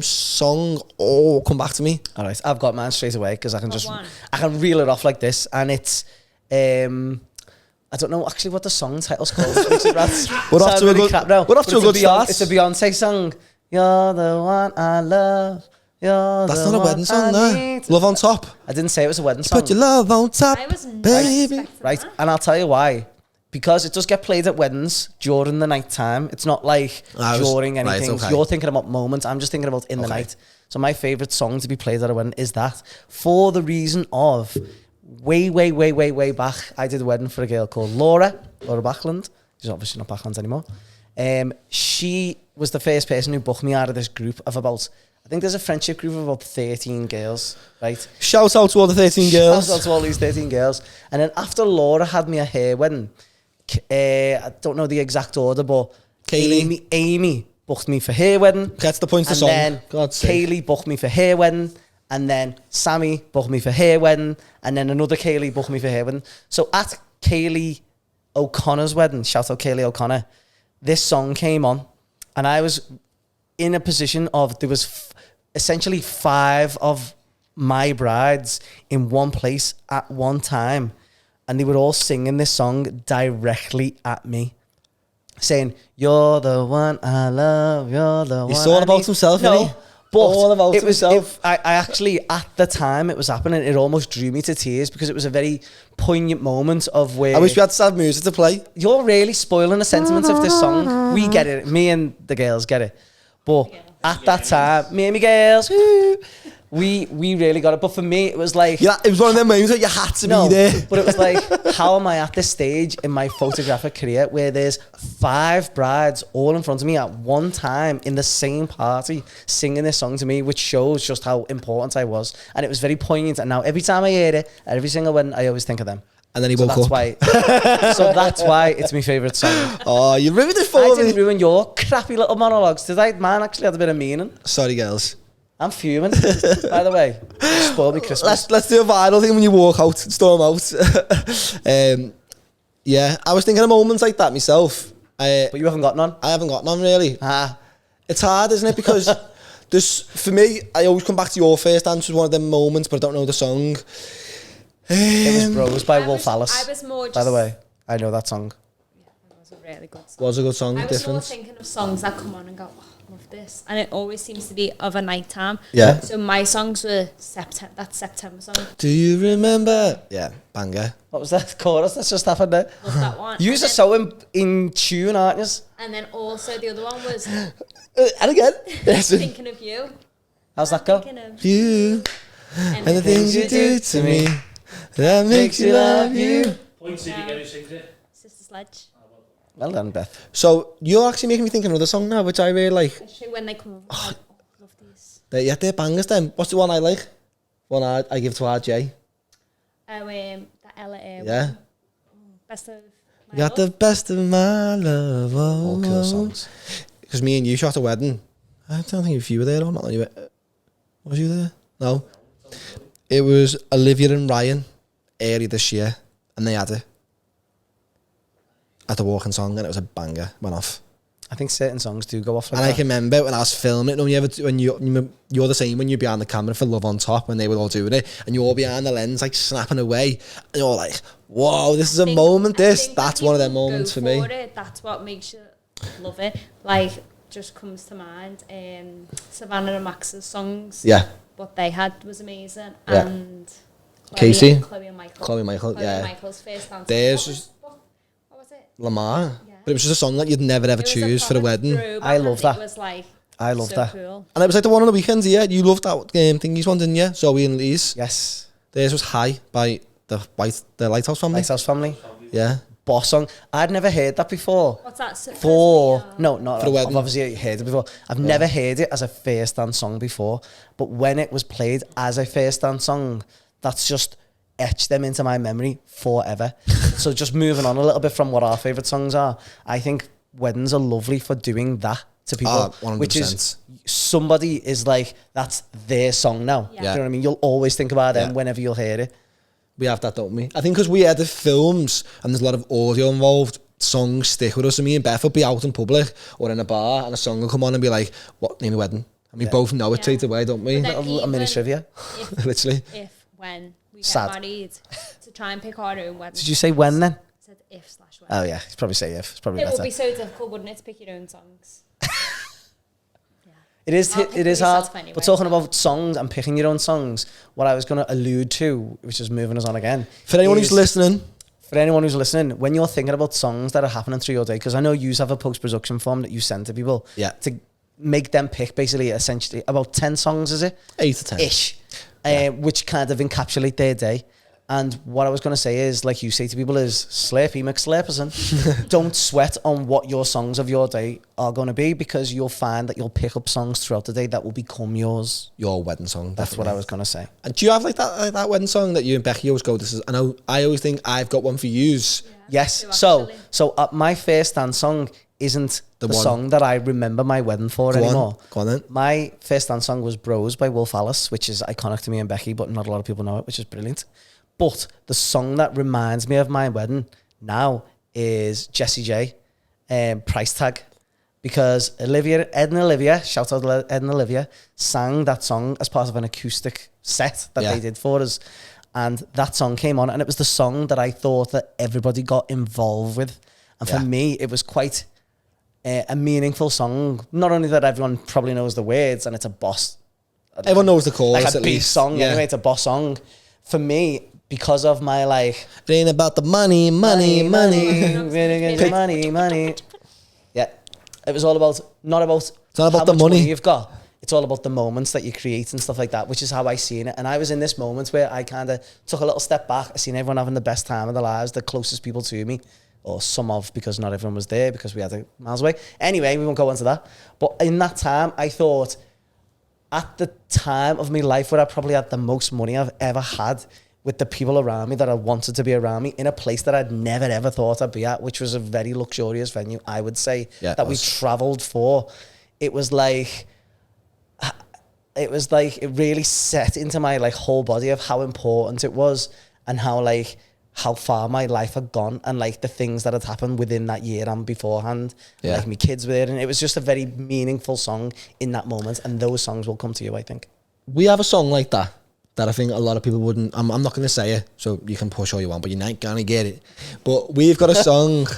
song. Oh, come back to me. All right, I've got mine straight away because I can Got just one. I can reel it off like this, and it's I don't know actually what the song title's called. We're off to a good- crap now. we're off to a good start. It's a Beyonce song. You're the one I love. You're That's the not a one wedding song, I no. need. Love on top. I didn't say it was a wedding song. Put your love on top, I was not baby. expecting Right, that. and I'll tell you why. Because it does get played at weddings during the night time. It's not like during right, anything. okay. You're thinking about moments. I'm just thinking about in the Okay. night. So my favourite song to be played at a wedding is that. For the reason of way back, I did a wedding for a girl called Laura Backlund. She's obviously not Backlund anymore. She was the first person who booked me out of this group of about, I think there's a friendship group of about 13 girls, right? Shout out to all the 13 girls. Shout out to all these 13 girls. And then after Laura had me at her wedding, I don't know the exact order, but Kaylee. Amy booked me for her wedding. Gets the point of the And song. then God's sake. Kaylee booked me for her wedding. And then Sammy booked me for her wedding. And then another Kaylee booked me for her wedding. So at Kaylee O'Connor's wedding, shout out Kaylee O'Connor, this song came on. And I was in a position of, there was essentially 5 of my brides in one place at one time. And they were all singing this song directly at me. Saying, you're the one I love, you're the one He's all I about need. himself, no, isn't he? but All about it was, himself. I actually, at the time it was happening, it almost drew me to tears because it was a very poignant moment of where... I wish we had sad music to play. You're really spoiling the sentiment of this song. We get it. Me and the girls get it. But at that time, me and my girls, woo, we really got it. But for me, it was like... Yeah, it was one of them moments that you had to be there. But it was like, how am I at this stage in my photographic career where there's 5 brides all in front of me at one time in the same party singing this song to me, which shows just how important I was. And it was very poignant. And now every time I hear it, at every single wedding, I always think of them. And then he So woke that's up. why. So that's why it's my favourite song. Oh, you ruined it I for didn't me. ruin your crappy little monologues, did I? Mine actually had a bit of meaning. Sorry, girls. I'm fuming, by the way. You spoiled me Christmas. Let's do a viral thing when you walk out, storm out. Yeah, I was thinking of moments like that myself. But you haven't got none? I haven't got none really. Ah. It's hard, isn't it? Because there's, for me, I always come back to your first answer, one of them moments, but I don't know the song. It was Bros by I Wolf was- Alice. I was more By the just- way, I know that song. Yeah, that was a really good song. Was a good song, I was more different. thinking of songs that come on and go, oh, I love this. And it always seems to be of a night time. Yeah. So my songs were that September song. Do you remember? Yeah, banger. What was that chorus that's just happened there? Love that one. You And are then- so in tune, aren't you? And then also the other one was And again, listen. Thinking of You. How's that go? Thinking of You and the things you do to me that makes you love you. Points if you get who sings it. Sister Sledge. Well done, Beth. So you're actually making me think of another song now, which I really like. Especially when they come over. I'm like, oh, I love these. Yeah, they're bangers then. What's the one I like? One I give to RJ. The Ella Air Yeah. one. Best of my You got love. the best of my love. All cool songs. Because me and you shot a wedding. I don't think if you were there or not. Was you there? No. It was Olivia and Ryan earlier this year, and they had it at the walking song, and it was a banger. Went off. I think certain songs do go off like And I that. can remember when I was filming it, when you're the same when you're behind the camera for Love on Top, when they were all doing it, and you're behind the lens, like snapping away, and you're like, whoa, this is a moment, I think that's when one of them people moments go for me. it, that's what makes you love it. Like, just comes to mind, Savannah and Max's songs. Yeah. What they had was amazing. Yeah. And Casey? Chloe and Michael. Chloe and Michael, Chloe yeah. and Michael's first dance. Theirs What was it? Lamar. Yeah. But it was just a song that you'd never ever It was choose for a proper wedding. throwback I love and that. It was like I love so that. cool. And it was like the one on the weekends, yeah. You loved that thingy's one, didn't you? Zoe and Lee's. Yes. Theirs was High by the Lighthouse family. Lighthouse Family. Yeah. Boss song. I'd never heard that before. What's that? For no, not For the wedding. I've obviously heard it before. I've never heard it as a first dance song before, but when it was played as a first dance song, that's just etched them into my memory forever. So just moving on a little bit from what our favourite songs are, I think weddings are lovely for doing that to people, 100%. which is somebody is like, that's their song now. Yeah. Do you know what I mean? You'll always think about them Yeah. whenever you'll hear it. We have that, don't we? I think because we edit films and there's a lot of audio involved, songs stick with us. And me and Beth will be out in public or in a bar and a song will come on and be like, what, name of wedding? And we both know it Yeah. straight away, don't we? But then A mini even trivia. Literally. when we get Sad. married, to try and pick our own wedding. Did you say when then? I said if/when. Oh yeah, it's probably say if. It's probably It would better. be so difficult, wouldn't it, to pick your own songs? It is. I'll pick It is for hard. yourself anyway, But talking so. about songs and picking your own songs, what I was going to allude to, which is moving us on again. For anyone is- who's listening, For anyone who's listening, when you're thinking about songs that are happening through your day, because I know you have a post-production form that you send to people. Yeah. To make them pick basically, essentially, about 10 songs, is it? 8 to 10. Ish. Which kind of encapsulate their day. And what I was going to say is, like you say to people, is Slurpee McSlurperson. Don't sweat on what your songs of your day are going to be, because you'll find that you'll pick up songs throughout the day that will become yours. Your wedding song. That's definitely. what I was going to say. And do you have like that wedding song that you and Becky always go, this is, I always think I've got one for yous. Yeah, Yes. actually. So my first dance song isn't the one. song that I remember my wedding for anymore. Go on then. My first dance song was Bros by Wolf Alice, which is iconic to me and Becky, but not a lot of people know it, which is brilliant. But the song that reminds me of my wedding now is Jessie J, Price Tag. Because Ed and Olivia, shout out to Ed and Olivia, sang that song as part of an acoustic set that they did for us. And that song came on, and it was the song that I thought that everybody got involved with. And for me, it was quite a meaningful song. Not only that everyone probably knows the words, and it's a boss. Everyone knows the chorus, like a at beat least. song anyway, it's a boss song. For me, because of my like... It ain't about the money. money. Yeah. It was all about, not about not about how the much money. you've got. It's all about the moments that you create and stuff like that, which is how I seen it. And I was in this moment where I kind of took a little step back. I seen everyone having the best time of their lives, the closest people to me, or some of, because not everyone was there because we had to miles away. Anyway, we won't go into that. But in that time, I thought, at the time of my life where I probably had the most money I've ever had, with the people around me that I wanted to be around me, in a place that I'd never ever thought I'd be at, which was a very luxurious venue, I would say, that we travelled for. It was like it really set into my like whole body of how important it was, and how far my life had gone, and like the things that had happened within that year and beforehand. Like my kids were there, and it was just a very meaningful song in that moment. And those songs will come to you, I think. We have a song like that I think a lot of people wouldn't. I'm not going to say it, so you can push all you want, but you're not going to get it. But we've got a song.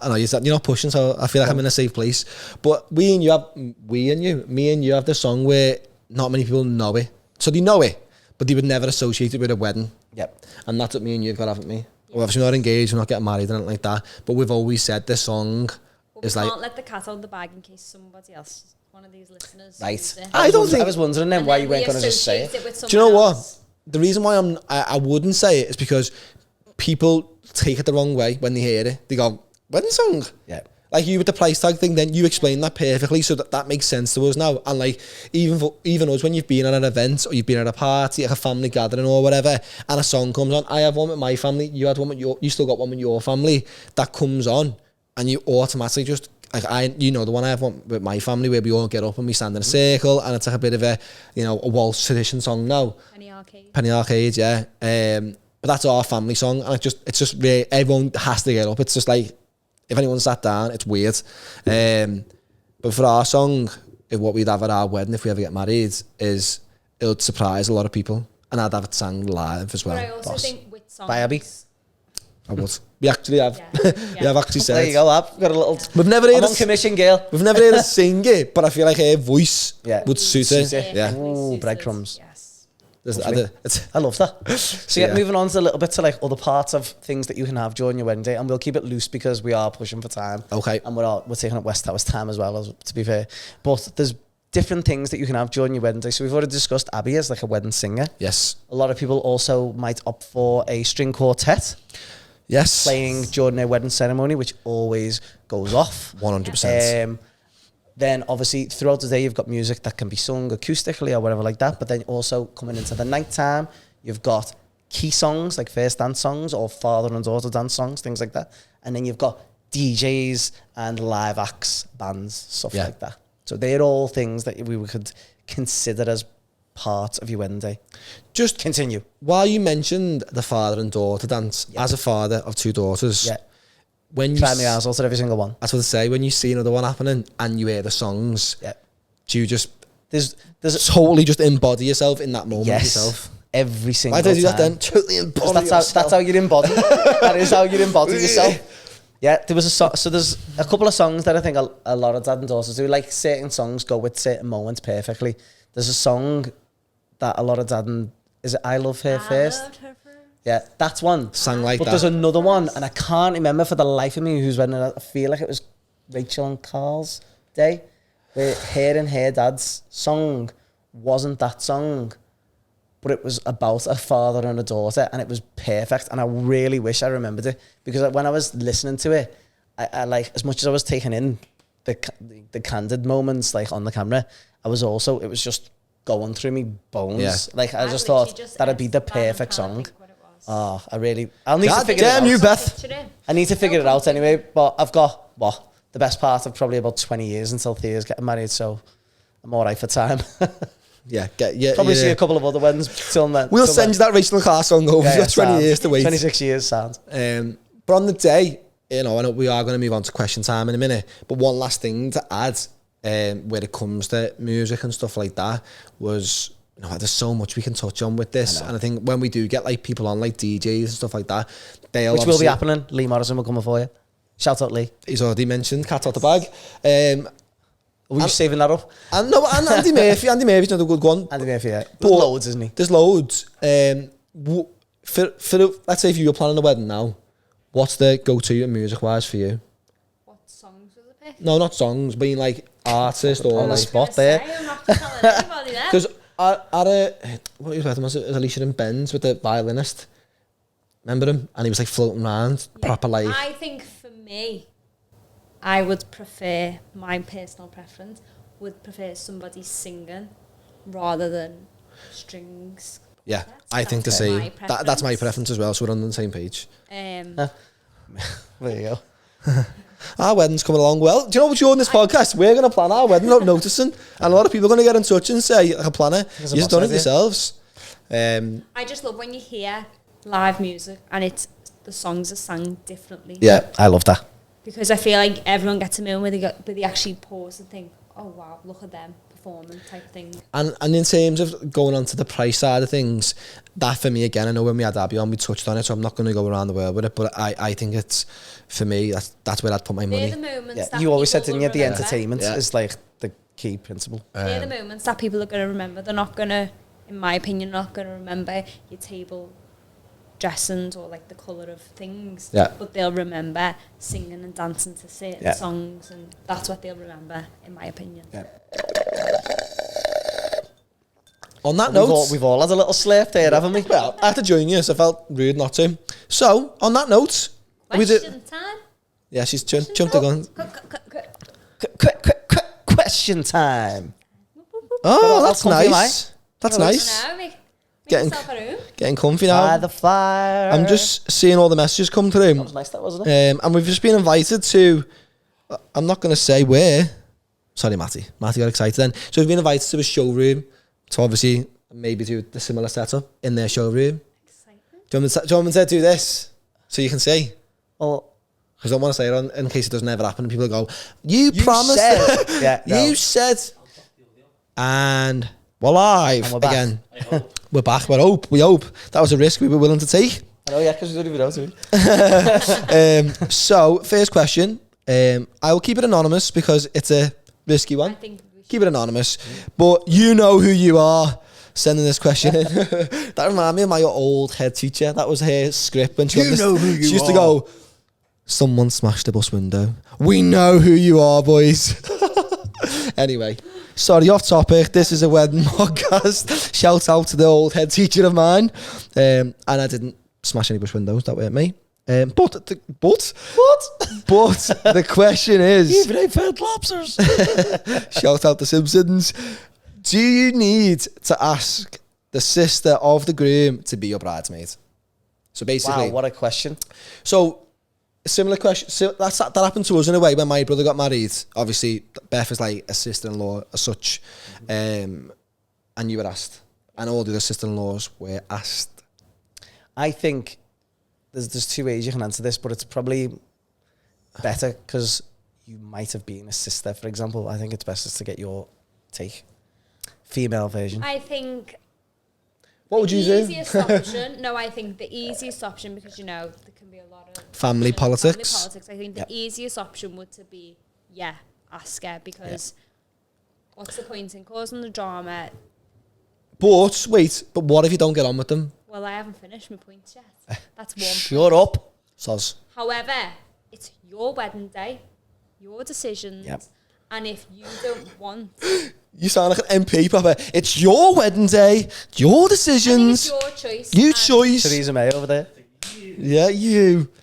I know you're not pushing, so I feel like I'm in a safe place. But me and you have the song where not many people know it. So they know it, but they would never associate it with a wedding. Yep. And that's what me and you've got, haven't we? Well, obviously we're not engaged, we're not getting married, anything like that. But we've always said this song is we like... can't let the cat out of the bag in case somebody else, one of these listeners... Right. I was wondering then why you weren't going to just say it. Do you know what? The reason why I wouldn't say it is because people take it the wrong way when they hear it. They go, wedding song? Yeah. Like you with the price tag thing, then you explained that perfectly, so that makes sense to us now. And like even us, when you've been at an event or you've been at a party, like a family gathering or whatever, and a song comes on, I have one with my family, you had one with you still got one with your family, that comes on, and you automatically just like the one I have one with my family where we all get up and we stand in a circle, and it's like a bit of a a waltz tradition song now. Penny Arcade, yeah. But that's our family song, and it's just really, everyone has to get up. It's just like, if anyone sat down, it's weird. But for our song, what we'd have at our wedding if we ever get married is it would surprise a lot of people, and I'd have it sang live as well. But I also think with songs... By Abby. I would. We actually have. We have actually said. There you go, Ab. Got a little... We've never heard I'm on commission, girl. We've never heard her sing it, but I feel like her voice would suit it. Yeah. Ooh, breadcrumbs. Yes. I love that. So moving on to a little bit to like other parts of things that you can have during your wedding day, and we'll keep it loose because we are pushing for time. Okay. And we're taking up West Towers time as well, to be fair. But there's different things that you can have during your wedding day. So we've already discussed Abby as like a wedding singer. Yes. A lot of people also might opt for a string quartet. Yes. Playing during their wedding ceremony, which always goes off. 100%. Then obviously throughout the day you've got music that can be sung acoustically or whatever like that, but then also coming into the night time you've got key songs like first dance songs or father and daughter dance songs, things like that, and then you've got DJs and live acts, bands, stuff like that. So they're all things that we could consider as part of your wedding day. Just continue. While you mentioned the father and daughter dance, as a father of two daughters, when you try my eyes out at every single one. That's what I say. When you see another one happening and you hear the songs, do you just there's totally just embody yourself in that moment yourself? Every single time. Why do you do that then? Totally embody that's how you embody. That is how you embody yourself. Yeah, there was so there's a couple of songs that I think a lot of dad and daughters do. Like certain songs go with certain moments perfectly. There's a song that a lot of dad and is it I Love Her First? Loved her first. Yeah, that's one. Sang like but that. There's another one, and I can't remember for the life of me who's when I feel like it was Rachel and Carl's day, where her and her dad's song wasn't that song, but it was about a father and a daughter, and it was perfect. And I really wish I remembered it, because when I was listening to it, I like, as much as I was taking in the candid moments like on the camera, I was also, it was just going through me bones. Yeah. Like I just thought that'd be the perfect song. Oh, I'll need to figure it out. Damn you, Beth. I need to figure it out anyway, but I've got, the best part of probably about 20 years until Thea's getting married, so I'm all right for time. Yeah, probably see a couple of other weddings till then. We'll send you that Rachel Carr song over. You've got 20 years to wait. 26 years, sound. But on the day, I know we are going to move on to question time in a minute, but one last thing to add, when it comes to music and stuff like that, was, there's so much we can touch on with this, and I think when we do get like people on, like DJs and stuff like that, which will be happening. Lee Morrison will come for you. Shout out Lee. He's already mentioned cat out the bag. Were you saving that up? And Andy Murphy. Andy Murphy's not a good one. Andy Murphy, yeah. There's loads, isn't he? There's loads. For let's say if you were planning a wedding now, what's the go-to music-wise for you? What songs will it pick? No, not songs, being like artist or on the like spot there. I'm not telling anybody there. Because what was it? Was Alicia and Benz with the violinist? Remember him? And he was like floating around, proper like. I think for me, I would prefer, my personal preference, would prefer somebody singing rather than strings. Yeah, I think the same. That's my preference as well, so we're on the same page. There you go. Our wedding's coming along well. Do you know what, during this podcast, we're going to plan our wedding without noticing, and a lot of people are going to get in touch and say, like a planner, you've done it yourselves. I just love when you hear live music and the songs are sung differently. Yeah, I love that. Because I feel like everyone gets a moment where they actually pause and think, oh wow, look at them performing type thing. And in terms of going on to the price side of things, that for me, again, I know when we had Abby on, we touched on it, so I'm not going to go around the world with it, but I think it's, for me, that's where I'd put my money. They're the moments that you always said, people didn't you, the remember. entertainment is like the key principle. They're the moments that people are going to remember. They're not going to, in my opinion, not going to remember your table dressings or like the colour of things, but they'll remember singing and dancing to certain songs, and that's what they'll remember, in my opinion. On that note, we've all had a little slip there, haven't we? Well, I had to join you, so I felt rude not to. So, on that note, question time. Yeah, she's jumped the gun. Question time. Oh, that's nice. That's nice. Getting comfy now. By the fire. I'm just seeing all the messages come through. That was nice, that wasn't it? And we've just been invited to, I'm not going to say where. Sorry, Matty. Matty got excited then. So we've been invited to a showroom to obviously maybe do the similar setup in their showroom. Exciting. Do you want me to do this so you can see? Well, because I don't want to say it in case it doesn't ever happen and people go, you promised. You said. And we're live and we're back. again. We're back. We hope. That was a risk we were willing to take. I know, because we don't even know to me. So, first question. I will keep it anonymous because it's a risky one. Keep it anonymous. But you know who you are sending this question in. That reminded me of my old head teacher. That was her script when she used to go, someone smashed the bus window. We know who you are, boys. Anyway. Sorry, off topic. This is a wedding podcast. Shout out to the old head teacher of mine. And I didn't smash any bus windows. That weren't me. But the question is... Even I felt lobsters. Shout out the Simpsons. Do you need to ask the sister of the groom to be your bridesmaid? So basically... Wow, what a question. So... Similar question. So that happened to us in a way when my brother got married. Obviously, Beth is like a sister-in-law as such, and you were asked, and all the other sister-in-laws were asked. I think there's two ways you can answer this, but it's probably better because you might have been a sister, for example. I think it's best just to get your take. Female version. I think. What would you do? I think the easiest option, because there can be a lot of family politics. I think the easiest option would to be ask her, because what's the point in causing the drama? But wait, what if you don't get on with them? Well, I haven't finished my points yet. That's one. Shut up, soz. However, it's your wedding day, your decisions, and if you don't want You sound like an MP, Papa. It's your wedding day. It's your decisions. I think it's your choice. You and choice. Theresa May over there. Yeah, you. I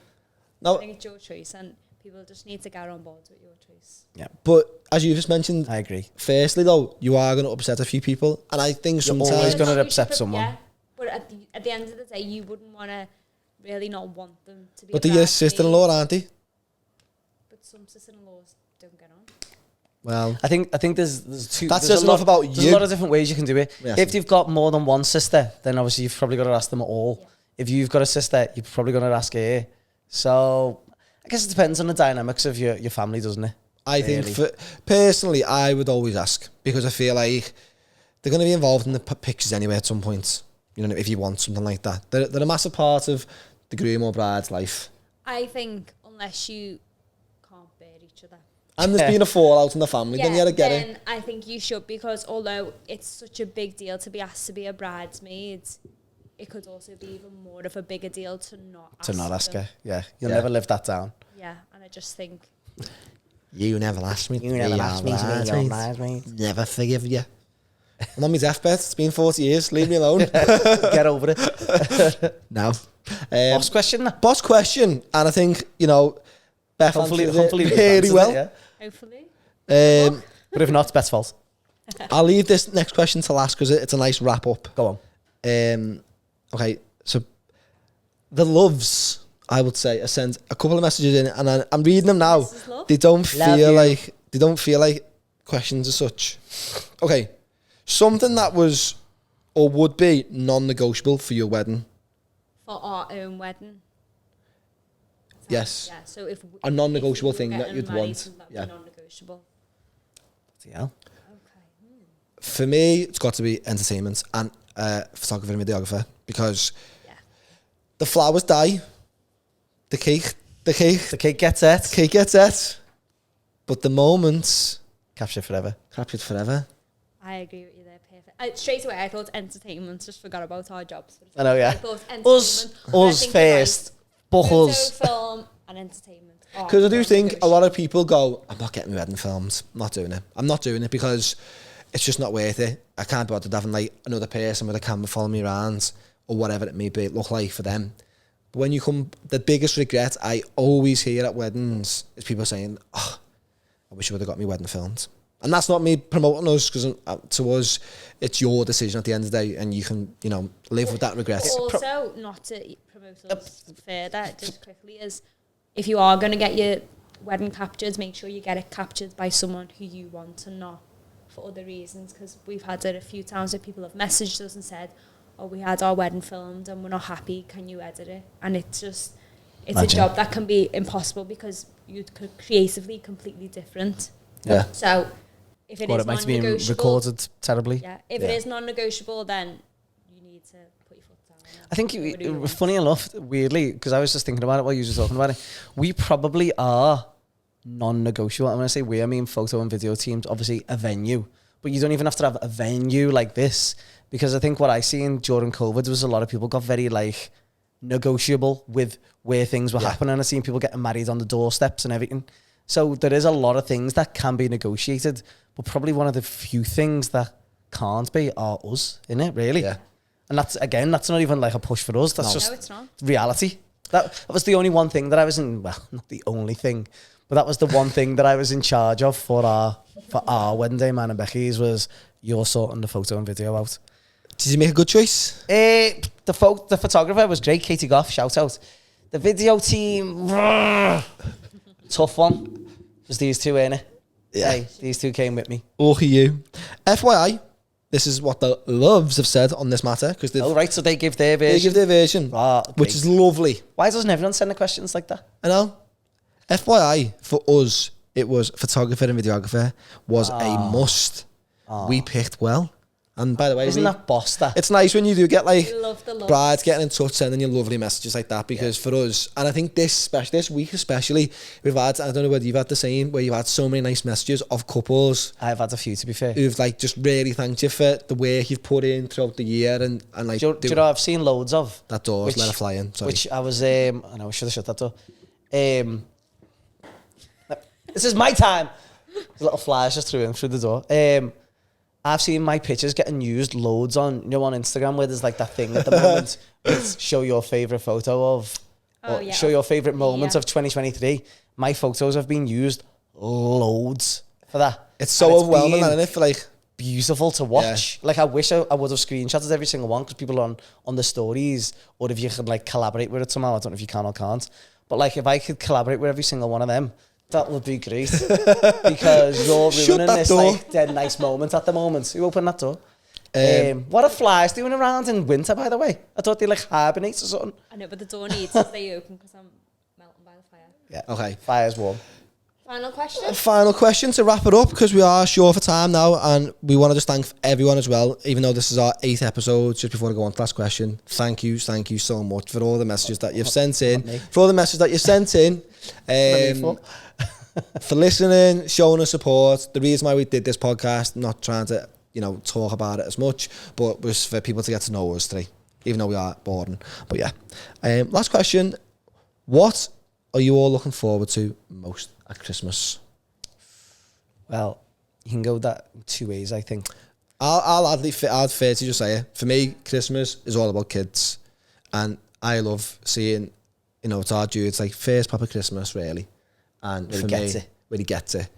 No, think it's your choice, and people just need to get on board with your choice. but as you just mentioned, I agree. firstly though, you are going to upset a few people, and I think You're always sometimes gonna You upset should- someone. Yeah, but at the end of the day, you wouldn't want to really not want them to be. But a they're your sister-in-law, aren't they? But some sister-in-laws don't get on. Well, I think there's two. That there's says a lot, enough about There's you. a lot of different ways you can do it. Yes. If you've got more than one sister, then obviously you've probably got to ask them all. Yeah. If you've got a sister, you're probably going to ask her. So I guess it depends on the dynamics of your family, doesn't it? I think Really. personally, I would always ask, because I feel like they're going to be involved in the pictures anyway at some point. You know, if you want something like that, they're a massive part of the groom or bride's life. I think unless you can't bear each other, And there's been a fallout in the family, then you gotta get it. then I think you should, because although it's such a big deal to be asked to be a bridesmaid, it could also be even more of a bigger deal to not ask them. her. Yeah. You'll Yeah. never live that down. Yeah, and I just think You never asked me. You never asked me to be your bridesmaid. Never forgive you. I'm on my deathbed. It's been 40 years. Leave me alone. Get over it. No. Boss question. Boss question, and I think, you know, Beth Hopefully answered it we've really answered well. it, yeah. hopefully. But if not, it's Beth's fault. I'll leave this next question to last because it's a nice wrap up. Go on. Okay, so the loves, I would say, I sent a couple of messages in, and I'm reading them now. Mrs. Love? They don't Love feel you. like questions as such. Okay, something that was or would be non-negotiable for your wedding. For our own wedding. Yes. Yeah, so if A non-negotiable if we thing were that getting you'd married, want. something that would Yeah. be non-negotiable. Yeah. Okay. For me, it's got to be entertainment and photographer and videographer, because Yeah. the flowers die, the cake The cake gets it. gets it, but the moments Captured forever. captured forever. I agree with you there, perfect. Straight away, I thought entertainment, just forgot about our jobs. I know, yeah. I thought entertainment. Us first. Photo, Buckles. film, and entertainment. Because I do think a lot of people go, I'm not getting my wedding filmed. I'm not doing it. I'm not doing it because it's just not worth it. I can't be bothered having like another person with a camera following me around or whatever it may be look like for them. But when you come, the biggest regret I always hear at weddings is people saying, oh, I wish I would have got my wedding filmed. And that's not me promoting us, because to us, it's your decision at the end of the day, and you can, you know, live with that regret. Also, not to promote us further, just quickly, is if you are going to get your wedding captured, make sure you get it captured by someone who you want and not for other reasons, because we've had it a few times where people have messaged us and said, oh, we had our wedding filmed and we're not happy, can you edit it? And it's just, it's Imagine. a job that can be impossible because you could creatively completely different. Yeah. So if it Or is it might have been non-negotiable, recorded terribly. yeah, if Yeah. it is non-negotiable, then you need to put your foot down. I think, Do what you want. funny enough, weirdly, because I was just thinking about it while you were talking about it, we probably are non-negotiable. And when I say we, I mean photo and video teams, obviously a venue. But you don't even have to have a venue like this, because I think what I seen during COVID was a lot of people got very like negotiable with where things were happening. I've seen people getting married on the doorsteps and everything. So there is a lot of things that can be negotiated, but probably one of the few things that can't be are us, innit, really? Yeah. And that's, again, that's not even like a push for us. That's No. just No, it's not. reality. That was the only one thing that I was in, well, not the only thing, but that was the one thing that I was in charge of for our wedding day, mine and Becky's, was you're sorting the photo and video out. Did you make a good choice? The photographer was great, Katie Goff, shout out. The video team, tough one. Just these two, ain't it? Yeah. Hey, these two came with me. Lucky you. FYI, this is what the loves have said on this matter, because Oh, right, so they give their version. they give their version, Ah, which great. is lovely. Why doesn't everyone send the questions like that? I know. FYI, for us, it was photographer and videographer was a must. We picked well. And by the way, Isn't that boss that? it's nice when you do get like We love the love. brides getting in touch, sending you lovely messages like that, because for us, and I think this week especially, we've had, I don't know whether you've had the same, where you've had so many nice messages of couples I've had a few, to be fair. who've like just really thanked you for the work you've put in throughout the year, and like Do you know, I've seen loads of. that door's which- let it fly in. Sorry. Which I was, I know, I should have shut that door. This is my time. There's a little flash just through the door. I've seen my pictures getting used loads on, on Instagram where there's like that thing at the moment. It's show your favourite photo of, or show your favourite moments of 2023. My photos have been used loads for that. It's so overwhelming, isn't it? For like beautiful to watch. Like I wish I would have screenshotted every single one because people on the stories, or if you could like collaborate with it somehow. I don't know if you can or can't, but like if I could collaborate with every single one of them, that would be great. Because you're ruining this like dead nice moment at the moment. You open that door. What are flies doing around in winter, by the way? I thought they like hibernate or something. I know, but the door needs to stay open because I'm melting by the fire. Yeah. Okay. Fire's warm. Final question? Final question to wrap it up, because we are short for time now, and we want to just thank everyone as well, even though this is our 8th episode. Just before I go on to the last question, thank you so much for all the messages that you've sent in. For listening, showing us support. The reason why we did this podcast, not trying to, talk about it as much, but was for people to get to know us three, even though we are boring. But yeah. Last question. What are you all looking forward to most at Christmas? Well, you can go that 2 ways, I think. I'll add fair to just say it. For me, Christmas is all about kids. And I love seeing, it's our due. It's like first proper Christmas, really. And Where for he me, gets it. where he gets it.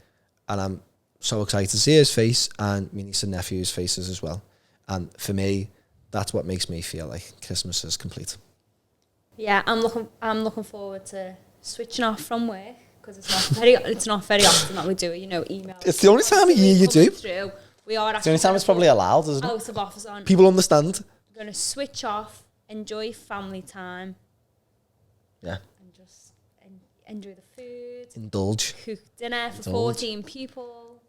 And I'm so excited to see his face and my niece and nephew's faces as well. And for me, that's what makes me feel like Christmas is complete. Yeah, I'm looking forward to switching off from work, because it's not very often that we do it. Emails. It's the only time of year you do. Through. We are It's the only time it's probably allowed, isn't it? out of office on. People understand. We're going to switch off, enjoy family time. Yeah. And just enjoy the food. Indulge. Cook dinner for 14 people.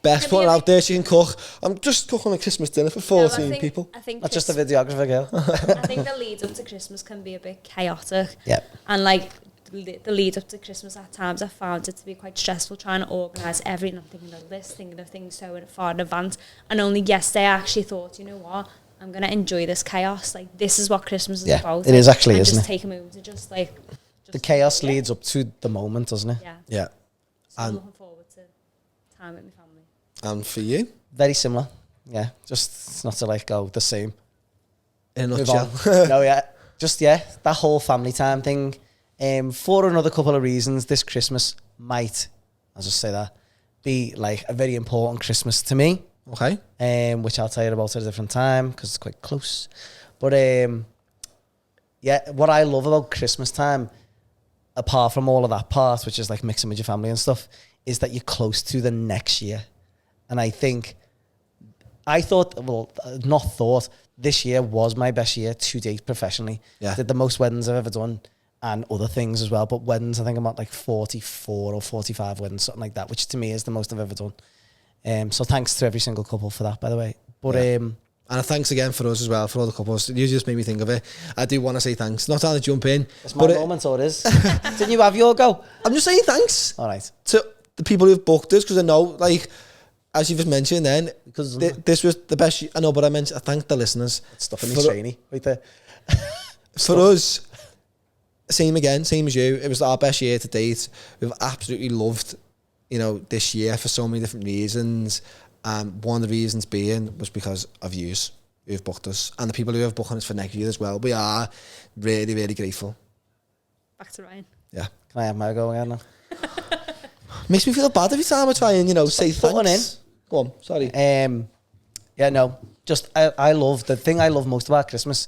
Beck's putting out there, she can cook. I'm just cooking a Christmas dinner for 14 people. I think Not just a videographer girl. I think the lead up to Christmas can be a bit chaotic. Yeah. And like the lead up to Christmas at times, I found it to be quite stressful trying to organise everything. I'm thinking of this, thinking of things so far in advance. And only yesterday I actually thought, you know what, I'm going to enjoy this chaos. Like, this is what Christmas is about. It is actually, and isn't just it? take a moment to just like... The chaos leads up to the moment, doesn't it? Yeah. Yeah. So I'm looking forward to time with my family. And for you? Very similar. Yeah. Just not to like go the same. In a Move nutshell. on. No, yeah. Just, that whole family time thing. For another couple of reasons, this Christmas might, I'll just say that, be like a very important Christmas to me. Okay. Which I'll tell you about at a different time because it's quite close. But what I love about Christmas time, apart from all of that part, which is like mixing with your family and stuff, is that you're close to the next year. And I thought, this year was my best year to date professionally. Yeah. Did the most weddings I've ever done and other things as well. But weddings, I think I'm at like 44 or 45 weddings, something like that, which to me is the most I've ever done. So thanks to every single couple for that, by the way. But and thanks again for us as well, for all the couples. You just made me think of it. I do want to say thanks. Not trying to jump in. It's my moment, or it is. Didn't you have your go? I'm just saying thanks. All right. To the people who've booked us, because I know, like, as you've just mentioned then, because this was the best I know, but I thank the listeners. Stuff in me trainee right there. For us, same as you, it was our best year to date. We've absolutely loved, this year for so many different reasons. One of the reasons being was because of yous who've booked us, and the people who have booked us for next year as well. We are really, really grateful. Back to Ryan. Yeah. Can I have my go again now? Makes me feel bad every time I try and, say put one thanks. Go on, sorry. I love, the thing I love most about Christmas,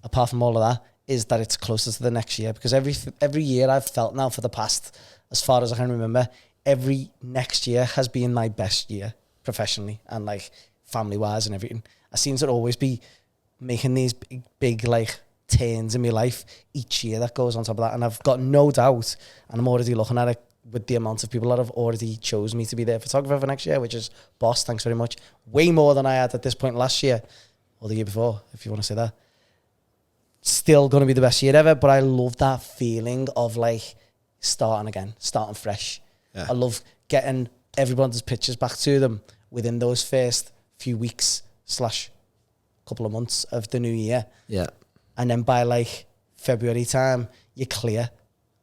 apart from all of that, is that it's closer to the next year. Because every year I've felt now for the past, as far as I can remember, every next year has been my best year professionally and like family-wise and everything. I seem to always be making these big like turns in my life each year that goes on top of that. And I've got no doubt, and I'm already looking at it with the amount of people that have already chose me to be their photographer for next year, which is boss, thanks very much. Way more than I had at this point last year, or the year before, if you want to say that. Still going to be the best year ever, but I love that feeling of like starting again, starting fresh. Yeah. I love getting everyone's pictures back to them within those first few weeks / couple of months of the new year. Yeah. And then by like February time, you're clear.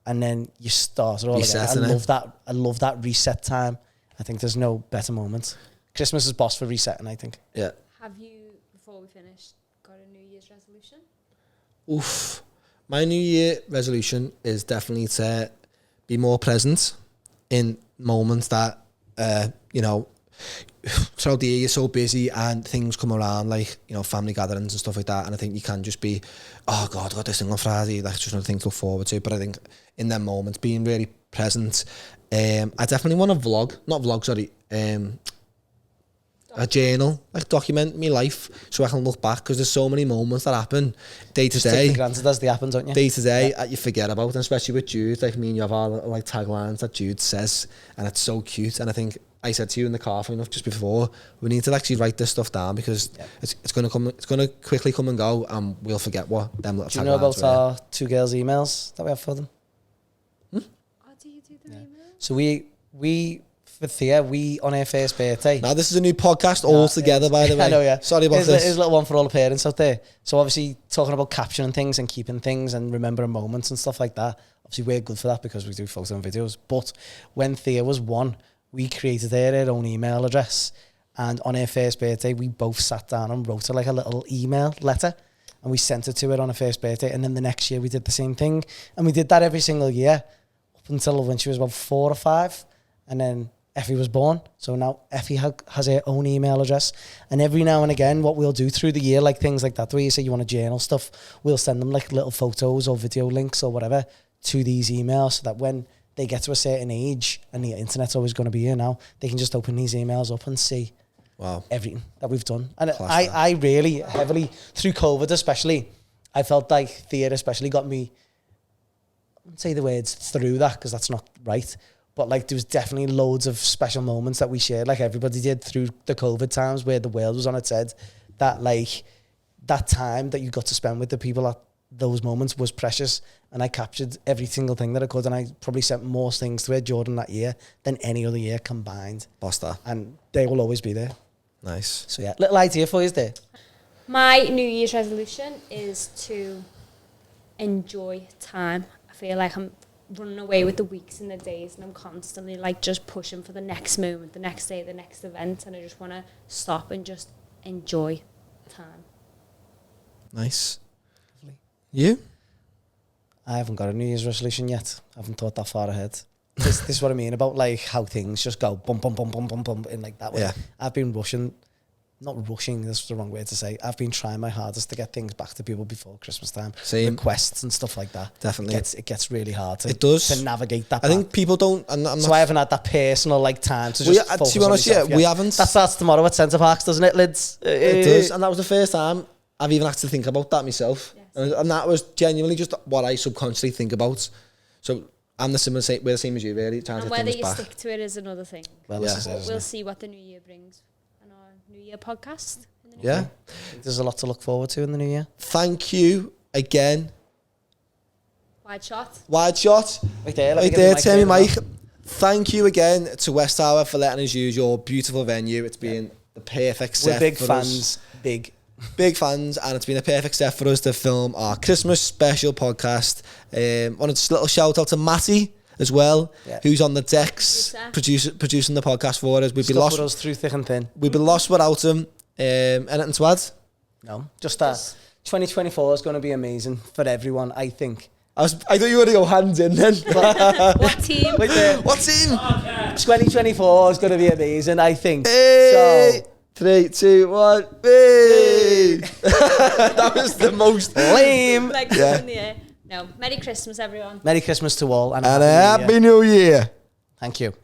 And then you start it all again. I love that reset time. I think there's no better moment. Christmas is boss for resetting, I think. Yeah. Have you, before we finish, got a New Year's resolution? Oof. My New Year resolution is definitely to be more present in moments that, throughout the year you're so busy and things come around, like, family gatherings and stuff like that. And I think you can just be, oh God, I got this thing on Friday. That's just another thing to look forward to. But I think in them moments, being really present, I definitely want to a journal, like document my life so I can look back, because there's so many moments that happen day to Just take day. for granted as they happen, don't you? Day to day, you forget about, and especially with Jude, like me and you have our little, like, taglines that Jude says, and it's so cute. And I think I said to you in the car just before, we need to actually write this stuff down, because it's going to quickly come and go, and we'll forget what them little taglines were. Do you know about our 2 girls' emails that we have for them? Oh, do you do the email? So we for Thea, we on her first birthday. Now this is a new podcast altogether, by the way. I know, yeah. Sorry about this. Here's a little one for all the parents out there. So obviously talking about capturing things and keeping things and remembering moments and stuff like that. Obviously we're good for that because we do photo and videos. But when Thea was 1, we created her own email address, and on her first birthday we both sat down and wrote her like a little email letter, and we sent it to her on her first birthday. And then the next year we did the same thing, and we did that every single year up until when she was about 4 or 5, and then Effie was born. So now Effie has her own email address, and every now and again what we'll do through the year, like things like that, the way you say you want to journal stuff, we'll send them like little photos or video links or whatever to these emails, so that when they get to a certain age, and the internet's always going to be here now, they can just open these emails up and see everything that we've done. And I really heavily, through COVID especially, I felt like Thea especially got me, I wouldn't say the words through that because that's not right, but like there was definitely loads of special moments that we shared, like everybody did through the COVID times where the world was on its head, that like that time that you got to spend with the people at those moments was precious. And I captured every single thing that I could, and I probably sent more things to her during that year than any other year combined. Boss that. And they will always be there. Nice. So yeah, little idea for you there. My New Year's resolution is to enjoy time. I feel like I'm running away with the weeks and the days, and I'm constantly like just pushing for the next moment, the next day, the next event, and I just want to stop and just enjoy time. Nice. Lovely. You? I haven't got a New Year's resolution yet. I haven't thought that far ahead. This is what I mean about like how things just go bum bum bum bum bum bum in like that way. Yeah. I've been not rushing, that's the wrong way to say. I've been trying my hardest to get things back to people before Christmas time. Same. Requests and stuff like that. Definitely. It gets really hard to, it does. to navigate that. I think people don't. So I haven't had that personal like time to just focus to be honest, on myself yeah, we haven't. That starts tomorrow at Centre Parks, doesn't it, Lids? It does, and that was the first time I've even had to think about that myself. Yes. And that was genuinely just what I subconsciously think about. So I'm we're the same as you, really. Trying And to whether get things you back. stick to it is another thing. Well, Yeah. this is it, isn't We'll it? see what the new year brings on our New Year podcast. Yeah. There's a lot to look forward to in the new year. Thank you again. Wide shot. Wide shot. Right there, Right there, Timmy Mike. Thank you again to West Tower for letting us use your beautiful venue. It's been the perfect set. We're big for fans. us. Big fans, and it's been a perfect set for us to film our Christmas special podcast. Wanted just a little shout out to Matty as well, who's on the decks producing the podcast for us. We'd be lost with us through thick and thin. We'd be lost without him. Anything to add? No, just that 2024 is going to be amazing for everyone, I think. I thought you were to go hands in then. What team? Right there. What team? 2024 is going to be amazing, I think. Hey! So 3, 2, 1. Hey! That was the most lame. Like in the air. No. Merry Christmas, everyone. Merry Christmas to all, and and a Happy New Year. Thank you.